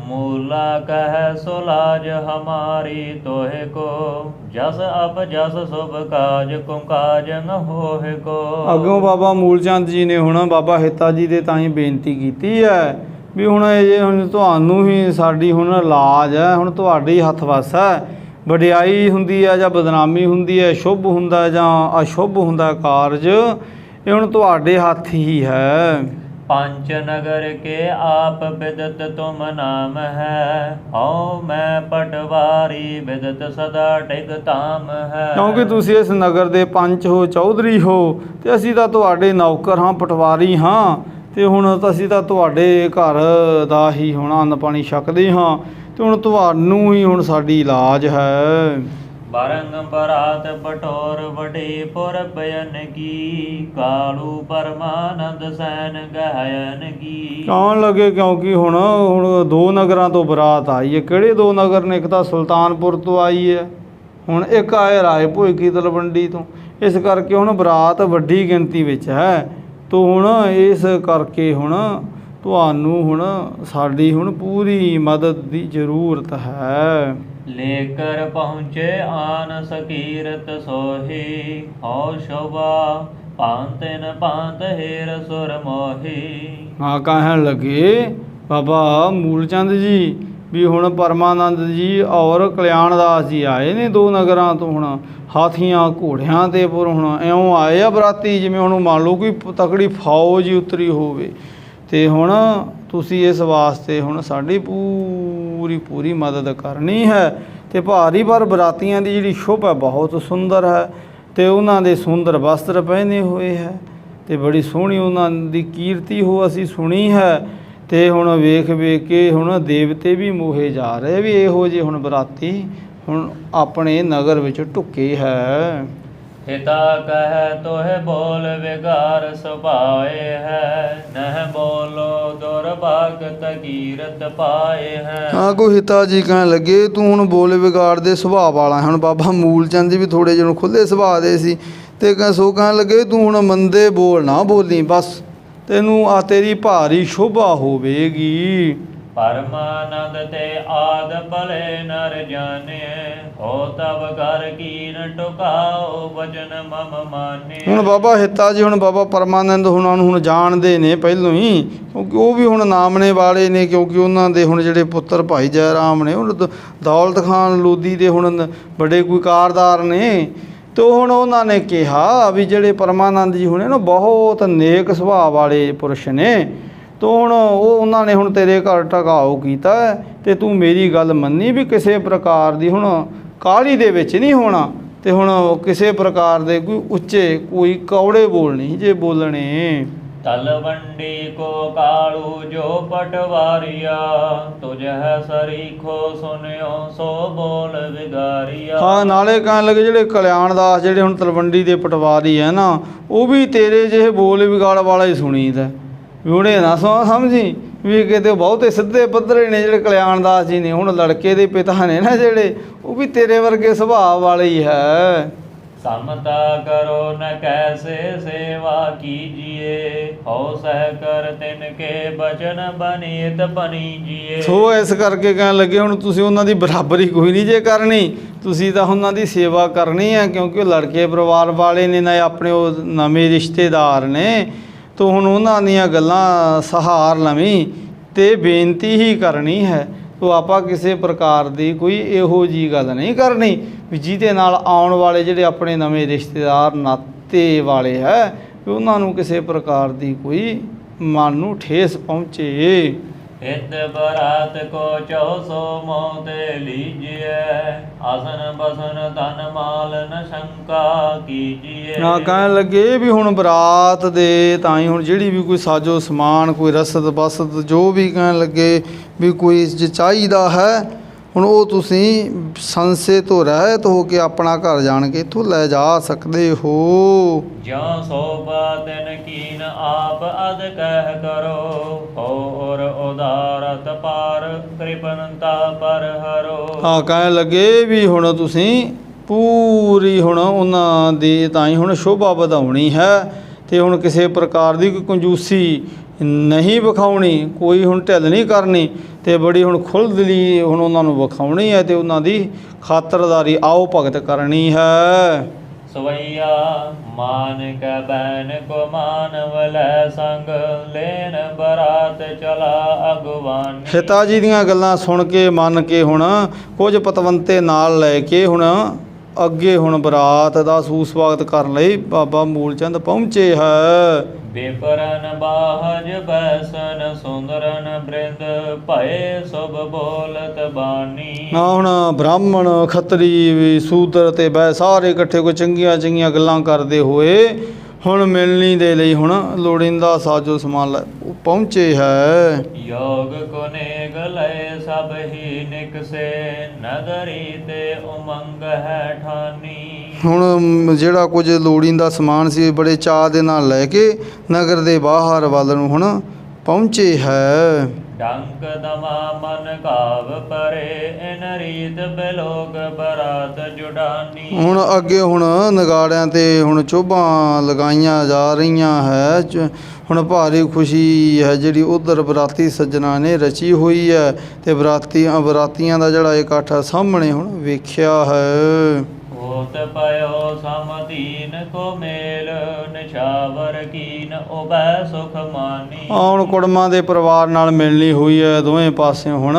ਮੂਲਾ ਕਹਿ ਸੋ ਲਾਜ ਹਮਾਰੀ ਤੋਹਿ ਕੋ ਜਸ ਅਬ ਜਸ ਸੁਭ ਕਾਜ ਕੁ ਕਾਜ ਨ ਹੋਹਿ ਕੋ। ਅੱਗੋਂ ਬਾਬਾ ਮੂਲ ਚੰਦ ਜੀ ਨੇ ਹੁਣ ਬਾਬਾ ਹਿੱਤਾ ਜੀ ਦੇ ਤਾਈਂ ਬੇਨਤੀ ਕੀਤੀ ਹੈ ਵੀ ਹੁਣ ਇਹ ਹੁਣ ਤੁਹਾਨੂੰ ਹੀ ਸਾਡੀ ਹੁਣ ਲਾਜ ਹੈ, ਹੁਣ ਤੁਹਾਡੇ ਹੱਥ ਵੱਸ ਹੈ। ਵਡਿਆਈ ਹੁੰਦੀ ਹੈ ਜਾਂ ਬਦਨਾਮੀ ਹੁੰਦੀ ਹੈ, ਸ਼ੁਭ ਹੁੰਦਾ ਜਾਂ ਅਸ਼ੁਭ ਹੁੰਦਾ ਕਾਰਜ, ਇਹ ਹੁਣ ਤੁਹਾਡੇ ਹੱਥ ਹੀ ਹੈ। ਪੰਚ ਨਗਰ ਕੇ ਆਪ ਬਿਦਤ ਤੁਮ ਨਾਮ ਹੈ ਹਉ ਮੈਂ ਪਟਵਾਰੀ ਬਿਦਤ ਸਦਾ ਟਿਕ ਧਾਮ ਹੈ। ਕਿਉਂਕਿ ਤੁਸੀਂ ਇਸ ਨਗਰ ਦੇ ਪੰਚ ਹੋ, ਚੌਧਰੀ ਹੋ ਤੇ ਅਸੀਂ ਤਾਂ ਤੁਹਾਡੇ ਨੌਕਰ ਹਾਂ, ਪਟਵਾਰੀ ਹਾਂ ਤੇ ਹੁਣ ਅਸੀਂ ਤਾਂ ਤੁਹਾਡੇ ਘਰ ਦਾ ਹੀ ਹੁਣ ਅੰਨ ਪਾਣੀ ਛਕਦੇ ਹਾਂ ਤੇ ਹੁਣ ਤੁਹਾਨੂੰ ਹੀ ਹੁਣ ਸਾਡੀ ਲਾਜ ਹੈ। ਬਰੰਗ ਬਰਾਤ ਬਟੋਰ ਵਡੇ ਪੁਰ ਬਯਨ ਕੀ ਕਾਲੂ ਪਰਮਾਨੰਦ ਸੈਨ ਗਾਇਨ ਕੀ। ਕੌਣ ਲੱਗੇ ਕਿਉਂਕਿ ਹੁਣ ਦੋ ਨਗਰਾਂ ਤੋਂ ਬਰਾਤ ਆਈ ਹੈ। ਕਿਹੜੇ ਦੋ ਨਗਰ ਨੇ? ਇੱਕ ਤਾਂ ਸੁਲਤਾਨਪੁਰ ਤੋਂ ਆਈ ਹੈ, ਹੁਣ ਇੱਕ ਆਏ ਰਾਏ ਭੋਏ ਕੀ ਤਲਵੰਡੀ ਤੋਂ। ਇਸ ਕਰਕੇ ਹੁਣ ਬਰਾਤ ਵੱਡੀ ਗਿਣਤੀ ਵਿੱਚ ਹੈ। ਤੋ ਹੁਣ ਇਸ ਕਰਕੇ ਹੁਣ ਤੁਹਾਨੂੰ ਹੁਣ ਸਾਡੀ ਹੁਣ ਪੂਰੀ ਮਦਦ ਦੀ ਜ਼ਰੂਰਤ ਹੈ। ਲੇਕਰ ਪਹੁੰਚੇ ਆਨ ਸਕੀਰਤ ਸੋਹੀ ਹਉ ਸ਼ੋਭਾ ਭਾਂਤਿਨ ਭਾਂਤ ਹੇਰ ਸੁਰ ਮੋਹੀ। ਹਾਂ ਕਹਿਣ ਲੱਗੇ ਬਾਬਾ ਮੂਲ ਚੰਦ ਜੀ ਵੀ ਹੁਣ ਪਰਮਾਨੰਦ ਜੀ ਔਰ ਕਲਿਆਣਦਾਸ ਜੀ ਆਏ ਨੇ ਦੋ ਨਗਰਾਂ ਤੋਂ, ਹੁਣ ਹਾਥੀਆਂ ਘੋੜਿਆਂ ਤੇ ਪਰ ਹੁਣ ਇਉਂ ਆਏ ਆ ਬਰਾਤੀ ਜਿਵੇਂ ਹੁਣ ਮੰਨ ਲਓ ਕੋਈ ਤਕੜੀ ਫੌਜ ਹੀ ਉਤਰੀ ਹੋਵੇ। ਤੇ ਹੁਣ ਤੁਸੀਂ ਇਸ ਵਾਸਤੇ ਹੁਣ ਸਾਡੀ ਪੂਰੀ ਮਦਦ ਕਰਨੀ ਹੈ। ਤੇ ਭਾਰੀ ਪਰ ਬਰਾਤੀਆਂ ਦੀ ਜਿਹੜੀ ਸ਼ੋਭਾ ਬਹੁਤ ਸੁੰਦਰ ਹੈ ਤੇ ਉਹਨਾਂ ਦੇ ਸੁੰਦਰ ਵਸਤਰ ਪਹਿਨੇ ਹੋਏ ਹੈ ਤੇ ਬੜੀ ਸੋਹਣੀ ਉਹਨਾਂ ਦੀ ਕੀਰਤੀ ਹੋ ਅਸੀਂ ਸੁਣੀ ਹੈ। ਤੇ ਹੁਣ ਵੇਖ ਕੇ ਹੁਣ ਦੇਵਤੇ ਵੀ ਮੋਹੇ ਜਾ ਰਹੇ ਵੀ ਇਹੋ ਜਿਹੇ ਹੁਣ ਬਰਾਤੀ ਹੁਣ ਆਪਣੇ ਨਗਰ ਵਿੱਚ ਢੁੱਕੇ ਹੈ। ਹਿਤਾ ਕਹਿ ਤੋਹਿ ਬੋਲ ਵਿਗਾਰ ਸੁਭਾਏ ਹੈ ਨਹਿ ਬੋਲੋ ਦੁਰਭਾਗਤ ਕੀਰਤ ਪਾਏ ਹੈ। ਹਾਂ ਕੋਈ ਹਿਤਾ ਜੀ ਕਹਿਣ ਲੱਗੇ ਤੂੰ ਹੁਣ ਬੋਲ ਵਿਗਾੜ ਦੇ ਸੁਭਾਅ ਵਾਲਾ। ਹੁਣ ਬਾਬਾ ਮੂਲ ਚੰਦ ਜੀ ਵੀ ਥੋੜ੍ਹੇ ਜਿਹੇ ਖੁੱਲ੍ਹੇ ਸੁਭਾਅ ਦੇ ਸੀ ਤੇ ਸੋ ਕਹਿਣ ਲੱਗੇ ਤੂੰ ਹੁਣ ਮੰਦੇ ਬੋਲ ਨਾ ਬੋਲੀ, ਬਸ ਤੈਨੂੰ ਆ ਤੇਰੀ ਭਾਰੀ ਸ਼ੋਭਾ ਹੋਵੇਗੀ। ਪਰਮਾਨੰਦ ਤੇ ਆਦ ਭਲੇ ਨਰ ਜਾਣੇ, ਹੋ ਤਬ ਕਰ ਕੀਨ ਟੁਕਾਓ ਬਚਨ ਮਮ ਮਾਨੇ। ਹੁਣ ਬਾਬਾ ਹਿੱਤਾ ਜੀ, ਹੁਣ ਬਾਬਾ ਪਰਮਾਨੰਦ ਹੁਣਾਂ ਨੂੰ ਹੁਣ ਜਾਣਦੇ ਨੇ ਪਹਿਲੋਂ ਹੀ, ਕਿਉਂਕਿ ਉਹ ਵੀ ਹੁਣ ਨਾਮਣੇ ਵਾਲੇ ਨੇ, ਕਿਉਂਕਿ ਉਹਨਾਂ ਦੇ ਹੁਣ ਜਿਹੜੇ ਪੁੱਤਰ ਭਾਈ ਜੈ ਰਾਮ ਨੇ, ਹੁਣ ਦੌਲਤ ਖਾਨ ਲੋਧੀ ਦੇ ਹੁਣ ਬੜੇ ਕੋਈ ਕਾਰਦਾਰ ਨੇ। ਤੇ ਹੁਣ ਉਹਨਾਂ ਨੇ ਕਿਹਾ ਵੀ ਜਿਹੜੇ ਪਰਮਾਨੰਦ ਜੀ ਹੁਣੇ ਨਾ ਬਹੁਤ ਨੇਕ ਸੁਭਾਅ ਵਾਲੇ ਪੁਰਸ਼ ਨੇ, ਤੋ ਹੁਣ ਉਹਨਾਂ ਨੇ ਹੁਣ ਤੇਰੇ ਘਰ ਟਿਕਾਓ ਕੀਤਾ ਤੇ ਤੂੰ ਮੇਰੀ ਗੱਲ ਮੰਨੀ ਵੀ ਕਿਸੇ ਪ੍ਰਕਾਰ ਦੀ ਹੁਣ ਕਾਹਲੀ ਦੇ ਵਿੱਚ ਨਹੀਂ ਹੋਣਾ, ਤੇ ਹੁਣ ਕਿਸੇ ਪ੍ਰਕਾਰ ਦੇ ਕੋਈ ਉੱਚੇ ਕੋਈ ਕੌੜੇ ਬੋਲ ਨਹੀਂ ਜੇ ਬੋਲਣੇ। ਤਲਵੰਡੀ ਕੋ ਕਾਲੂ ਜੋ ਪਟਵਾਰੀਆ, ਤੁਝਹਿ ਸਰੀਖੋ ਸੁਨਿਓ ਸੋ ਬੋਲ ਵਿਗਾਰੀਆ। ਹਾਂ, ਨਾਲੇ ਕਹਿਣ ਲੱਗੇ ਜਿਹੜੇ ਕਲਿਆਣਦਾਸ ਜਿਹੜੇ ਹੁਣ ਤਲਵੰਡੀ ਦੇ ਪਟਵਾਰੀ ਹੈ ਨਾ, ਉਹ ਵੀ ਤੇਰੇ ਜਿਹੇ ਬੋਲ ਵਿਗਾੜ ਵਾਲਾ ਹੀ ਸੁਣੀਦਾ। ਵਿਹੜੇ ਨਾ ਸਮਝੀ ਵੀ ਕਿਤੇ ਬਹੁਤੇ ਸਿੱਧੇ ਪੱਧਰੇ ਨੇ ਜਿਹੜੇ ਕਲਿਆਣਦਾਸ ਜੀ ਨੇ, ਹੁਣ ਲੜਕੇ ਦੇ ਪਿਤਾ ਨੇ ਨਾ ਜਿਹੜੇ, ਉਹ ਵੀ ਤੇਰੇ ਵਰਗੇ ਸੁਭਾਅ ਵਾਲੇ ਹੀ ਹੈ। ਸਮਤਾ ਕਰੋ ਨ ਕੈਸੇ ਸੇਵਾ ਕੀਜੀਏ, ਹੋ ਸਹਿ ਕਰ ਤਿਨ ਕੇ ਬਚਨ ਬਨੀਤ ਬਨੀਜੀਏ। ਸੋ ਇਸ ਕਰਕੇ ਕਹਿਣ ਲੱਗੇ ਹੁਣ ਤੁਸੀਂ ਉਹਨਾਂ ਦੀ ਬਰਾਬਰੀ ਕੋਈ ਨਹੀਂ ਜੇ ਕਰਨੀ, ਤੁਸੀਂ ਤਾਂ ਉਹਨਾਂ ਦੀ ਸੇਵਾ ਕਰਨੀ ਹੈ, ਕਿਉਂਕਿ ਉਹ ਲੜਕੇ ਪਰਿਵਾਰ ਵਾਲੇ ਨੇ ਨਾ, ਆਪਣੇ ਉਹ ਨਵੇਂ ਰਿਸ਼ਤੇਦਾਰ ਨੇ। ਤੋ ਹੁਣ ਉਹਨਾਂ ਦੀਆਂ ਗੱਲਾਂ ਸਹਾਰ ਲਵੀਂ ਤੇ ਬੇਨਤੀ ਹੀ ਕਰਨੀ ਹੈ। ਤੋ ਆਪਾਂ ਕਿਸੇ ਪ੍ਰਕਾਰ ਦੀ ਕੋਈ ਇਹੋ ਜਿਹੀ ਗੱਲ ਨਹੀਂ ਕਰਨੀ ਵੀ ਜਿਹਦੇ ਨਾਲ ਆਉਣ ਵਾਲੇ ਜਿਹੜੇ ਆਪਣੇ ਨਵੇਂ ਰਿਸ਼ਤੇਦਾਰ ਨਾਤੇ ਵਾਲੇ ਹੈ, ਵੀ ਉਹਨਾਂ ਨੂੰ ਕਿਸੇ ਪ੍ਰਕਾਰ ਦੀ ਕੋਈ ਮਨ ਨੂੰ ਠੇਸ ਪਹੁੰਚੇ। ਹਿਤ ਬਰਾਤ ਕੋ 400 ਮੋਹ ਤੇ ਲੀਜੀਏ, ਆਸਨ ਬਸਨ ਧਨ ਮਾਲ ਨ ਸ਼ੰਕਾ ਕੀਜੀਏ। ਨਾ ਕਹਿਣ ਲੱਗੇ ਵੀ ਹੁਣ ਬਰਾਤ ਦੇ ਤਾਂ ਹੀ ਹੁਣ ਜਿਹੜੀ ਵੀ ਕੋਈ ਸਾਜੋ ਸਮਾਨ, ਕੋਈ ਰਸਦ ਬਸਦ ਜੋ ਵੀ ਕਹਿਣ ਲੱਗੇ ਵੀ ਕੋਈ ਜੇ ਚਾਹੀਦਾ ਹੈ, ਹੁਣ ਉਹ ਤੁਸੀਂ ਸੰਸੇ ਤੋਂ ਰਹਿਤ ਹੋ ਕੇ ਆਪਣਾ ਘਰ ਜਾਣ ਕੇ ਇੱਥੋਂ ਲੈ ਜਾ ਸਕਦੇ ਹੋ। ਜਿਉ ਸੋਭਾ ਤਿਨ ਕੀਨ ਆਪ ਅਦ ਕਹਿ ਕਰੋ, ਹੋਰ ਉਦਾਰਤ ਪਾਰ ਕ੍ਰਿਪਨਤਾ ਪਰ ਹਰੋ। ਹਾਂ, ਕਹਿਣ ਲੱਗੇ ਵੀ ਹੁਣ ਤੁਸੀਂ ਪੂਰੀ ਹੁਣ ਉਹਨਾਂ ਦੀ ਤਾਂ ਹੀ ਹੁਣ ਸ਼ੋਭਾ ਵਧਾਉਣੀ ਹੈ, ਤੇ ਹੁਣ ਕਿਸੇ ਪ੍ਰਕਾਰ ਦੀ ਕੋਈ ਕੰਜੂਸੀ ਨਹੀਂ ਵਿਖਾਉਣੀ, ਕੋਈ ਹੁਣ ਢਿੱਲ ਨਹੀਂ ਕਰਨੀ, ਤੇ ਬੜੀ ਹੁਣ ਖੁੱਲ੍ਹਦਿਲੀ ਹੁਣ ਉਹਨਾਂ ਨੂੰ ਵਿਖਾਉਣੀ ਹੈ, ਤੇ ਉਹਨਾਂ ਦੀ ਖਾਤਰਦਾਰੀ ਆਓ ਭਗਤ ਕਰਨੀ ਹੈ। ਸਵਈਆ ਮਾਨ ਕੈ ਬੈਨ ਕੋ ਮਾਨਵ ਲੈ ਸੰਗ, ਲੈਨ ਬਰਾਤ ਚਲਾ ਅਗਵਾਨੀ। ਹਿਤਾ ਜੀ ਦੀਆਂ ਗੱਲਾਂ ਸੁਣ ਕੇ ਮੰਨ ਕੇ ਹੁਣ ਕੁਝ ਪਤਵੰਤੇ ਨਾਲ ਲੈ ਕੇ ਹੁਣ ਅੱਗੇ ਹੁਣ ਬਰਾਤ ਦਾ ਸੂਸਵਾਗਤ ਕਰਨ ਲਈ ਬਾਬਾ ਮੂਲਚੰਦ ਪਹੁੰਚੇ ਹੈ। ਬੇਪਰਨ ਬਾਹਜ ਬੈਸਨ ਸੁੰਦਰਨ ਬ੍ਰਿੰਦ, ਭਏ ਸੁਭ ਬੋਲਤ ਬਾਣੀ। ਨਾ ਹੁਣ ਬ੍ਰਾਹਮਣ ਖੱਤਰੀ ਸੂਦਰ ਤੇ ਬੈ ਸਾਰੇ ਇਕੱਠੇ ਕੋਈ ਚੰਗੀਆਂ ਚੰਗੀਆਂ ਗੱਲਾਂ ਕਰਦੇ ਹੋਏ ਹੁਣ ਮਿਲਣੀ ਦੇ ਲਈ ਹੁਣ ਲੋੜੀਂਦਾ ਸਾਜੋ ਸਮਾਨ ਲੈ ਪਹੁੰਚੇ ਹੈ। ਯੋਗ ਕੋਨੇ ਗਲੇ ਸਭ ਹੀ ਨਿਕਸੇ, ਨਗਰੀ ਤੇ ਉਮੰਗ ਹੈ ਠਾਨੀ। ਹੁਣ ਜਿਹੜਾ ਕੁਝ ਲੋੜੀਂਦਾ ਸਮਾਨ ਸੀ ਬੜੇ ਚਾਅ ਦੇ ਨਾਲ ਲੈ ਕੇ ਨਗਰ ਦੇ ਬਾਹਰ ਵੱਲ ਨੂੰ ਹੁਣ ਪਹੁੰਚੇ ਹੈ। ਡੰਕ ਦਮਾ ਮਨ ਕਾਵ ਪਰੇ, ਇਨ ਰੀਤ ਬਿਲੋਕ ਬਰਾਤ ਜੁਡਾਨੀ। ਹੁਣ ਅੱਗੇ ਹੁਣ ਨਗਾੜਿਆਂ ਤੇ ਹੁਣ ਚੋਭਾਂ ਲਗਾਈਆਂ ਜਾ ਰਹੀਆਂ ਹੈ, ਹੁਣ ਭਾਰੀ ਖੁਸ਼ੀ ਹੈ ਜਿਹੜੀ ਉਧਰ ਬਰਾਤੀ ਸੱਜਣਾ ਨੇ ਰਚੀ ਹੋਈ ਹੈ, ਤੇ ਬਰਾਤੀਆਂ ਦਾ ਜਿਹੜਾ ਇਕੱਠ ਸਾਹਮਣੇ ਹੁਣ ਵੇਖਿਆ ਹੈ। ਹੋਤ ਪਇਓ ਸਮਦੀਨ ਕੋ ਮੇਲ, ਨਿਛਾਵਰ ਕੀਨ ਉਬੈ ਸੁਖ ਮਾਨੀ। ਹੁਣ ਕੁੜਮਾਂ ਦੇ ਪਰਿਵਾਰ ਨਾਲ ਮਿਲਣੀ ਹੋਈ ਹੈ, ਦੋਵੇਂ ਪਾਸੇ ਹੁਣ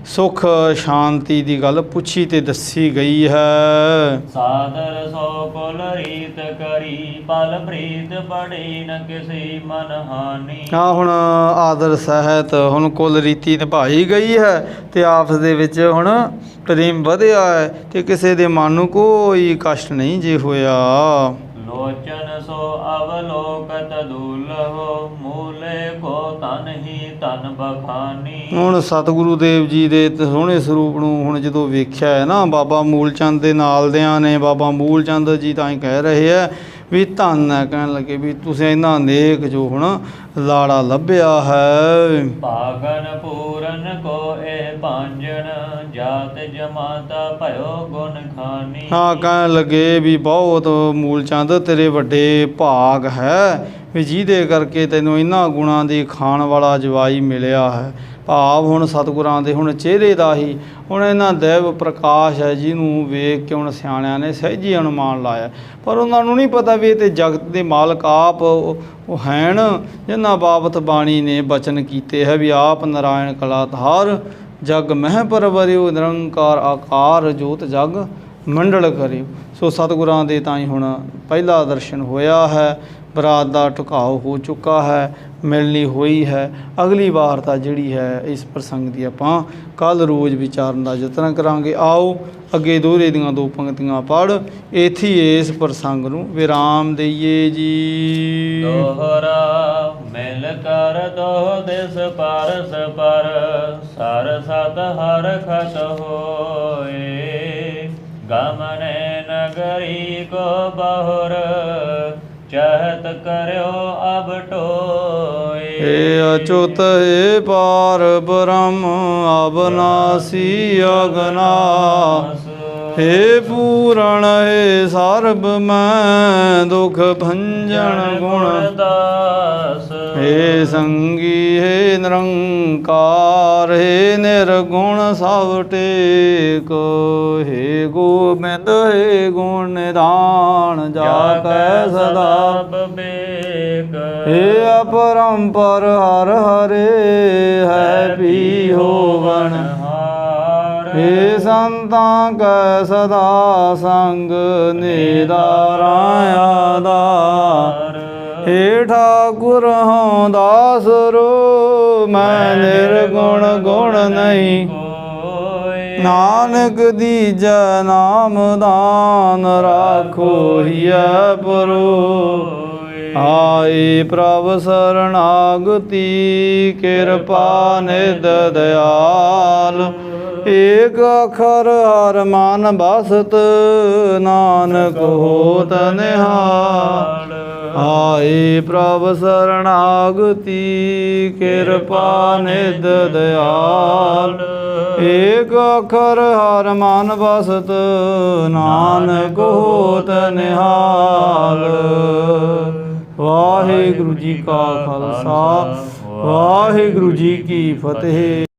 ਸੁਖ ਸ਼ਾਂਤੀ ਦੀ ਗੱਲ ਪੁੱਛੀ ਤੇ ਦੱਸੀ ਗਈ ਹੈ। ਸਾਦਰ ਸੋ ਕੁਲ ਰੀਤ ਕਰੀ, ਪਲ ਪ੍ਰੀਤ ਬੜੀ ਨ ਕਿਸੀ ਮਨ ਹਾਨੀ। ਹਾਂ, ਹੁਣ ਆਦਰ ਸਹਿਤ ਹੁਣ ਕੁਲ ਰੀਤੀ ਨਿਭਾਈ ਗਈ ਹੈ, ਤੇ ਆਪਸ ਦੇ ਵਿੱਚ ਹੁਣ ਪ੍ਰੇਮ ਵਧਿਆ ਹੈ, ਤੇ ਕਿਸੇ ਦੇ ਮਨ ਨੂੰ ਕੋਈ ਕਸ਼ਟ ਨਹੀਂ ਜੇ ਹੋਇਆ। ਲੋਚਨ ਸੋ ਅਵਲੋਕਤ ਦੁਲਹੁ, ਮੂਲੇ ਕੋ ਤਨ ਹੀ ਤਨ ਬਖਾਨੀ। ਹੁਣ ਸਤਿਗੁਰੂ ਦੇਵ ਜੀ ਦੇ ਸੋਹਣੇ ਸਰੂਪ ਨੂੰ ਹੁਣ ਜਦੋਂ ਵੇਖਿਆ ਹੈ ਨਾ ਬਾਬਾ ਮੂਲਚੰਦ ਦੇ ਨਾਲਦਿਆਂ ਨੇ, ਬਾਬਾ ਮੂਲਚੰਦ ਜੀ ਤਾਂ ਹੀ ਕਹਿ ਰਹੇ ਹੈ ਵੀ ਧੰਨ ਹੈ, ਕਹਿਣ ਲੱਗੇ ਵੀ ਤੁਸੀਂ ਇਹਨਾਂ ਨੇਕ ਜੋ ਹੁਣ ਲਾੜਾ ਲੱਭਿਆ ਹੈ। ਭਾਗਨ ਪੂਰਨ ਕੋ ਇਹ ਭਾਂਜਨ, ਜਾਤ ਜਮਾਤਾ ਭਇਓ ਗੁਣ ਖਾਨੀ। ਹਾਂ, ਕਹਿਣ ਲੱਗੇ ਵੀ ਬਹੁਤ ਮੂਲਚੰਦ ਤੇਰੇ ਵੱਡੇ ਭਾਗ ਹੈ ਵੀ ਜਿਹਦੇ ਕਰਕੇ ਤੈਨੂੰ ਇਹਨਾਂ ਗੁਣਾਂ ਦੀ ਖਾਣ ਵਾਲਾ ਜਵਾਈ ਮਿਲਿਆ ਹੈ। ਭਾਵ ਹੁਣ ਸਤਿਗੁਰਾਂ ਦੇ ਹੁਣ ਚਿਹਰੇ ਦਾ ਹੀ ਹੁਣ ਇਹਨਾਂ ਦੈਵ ਪ੍ਰਕਾਸ਼ ਹੈ ਜਿਹਨੂੰ ਵੇਖ ਕੇ ਹੁਣ ਸਿਆਣਿਆਂ ਨੇ ਸਹਿਜੀ ਅਨੁਮਾਨ ਲਾਇਆ, ਪਰ ਉਹਨਾਂ ਨੂੰ ਨਹੀਂ ਪਤਾ ਵੀ ਇਹ ਤੇ ਜਗਤ ਦੇ ਮਾਲਕ ਆਪ ਉਹ ਹੈਣ ਜਿਨ੍ਹਾਂ ਬਾਬਤ ਬਾਣੀ ਨੇ ਬਚਨ ਕੀਤੇ ਹੈ ਵੀ ਆਪ ਨਾਰਾਇਣ ਕਲਾਧਾਰ ਜਗ ਮਹਿ ਪਰਵਰਿਓ ਨਿਰੰਕਾਰ ਆਕਾਰ ਜੋਤ ਜਗ ਮੰਡਲ ਕਰਿਓ। ਸੋ ਸਤਿਗੁਰਾਂ ਦੇ ਤਾਂ ਹੀ ਹੁਣ ਪਹਿਲਾ ਦਰਸ਼ਨ ਹੋਇਆ ਹੈ, ਬਰਾਤ ਦਾ ਢੁਕਾਓ ਹੋ ਚੁੱਕਾ ਹੈ, ਮਿਲਣੀ ਹੋਈ ਹੈ। ਅਗਲੀ ਵਾਰ ਤਾਂ ਜਿਹੜੀ ਹੈ ਇਸ ਪ੍ਰਸੰਗ ਦੀ ਆਪਾਂ ਕੱਲ੍ਹ ਰੋਜ਼ ਵਿਚਾਰਨ ਦਾ ਯਤਨ ਕਰਾਂਗੇ। ਆਓ ਅੱਗੇ ਦੋਹਰੇ ਦੀਆਂ 2 ਪੰਕਤੀਆਂ ਪੜ੍ਹ ਇੱਥੇ ਇਸ ਪ੍ਰਸੰਗ ਨੂੰ ਵਿਰਾਮ ਦਈਏ ਜੀ। ਦੋਹਰਾ ਮਿਲ ਕਰ ਦੋ ਦਿਸ ਪਰਸ ਪਰ ਸਰ ਸਤ ਹਰਖਤ ਹੋਏ ਗਮਨੇ ਨਗਰੀ ਕੋ ਬਹੁਰ ਚਹਤ ਕਰਿਓ ਅਬ ਟੋਏ। ਏ ਅਚੁਤ ਏ ਪਾਰ ਬ੍ਰਹਮ ਅਬਨਾਸੀ ਅਗਨਾਸ हे पूरण हे सर्ब मैं दुख भंजन गुण दास हे संगी हे निरंकार हे निर्गुण सब टेक हे गोबिंद हे गुण निधान जाकै सदा बेक हे अपरंपर हर हरे है पी होवन हे संतां कै सदा संग निदाराय आधार हे ठाकुर हों दासरो मैं निर्गुण गुण नहीं नानक दीजै नाम दान राखो हिय परो आए प्रभ शरणागति कृपा निध दयाल एक अखर हर मन बसत नानक होत निहाल आए प्रभ शरणागति कृपा निध दयाल एक अखर हर मन बसत नानक होत निहाल। वाहिगुरु जी का खालसा वाहिगुरु जी की फतेह।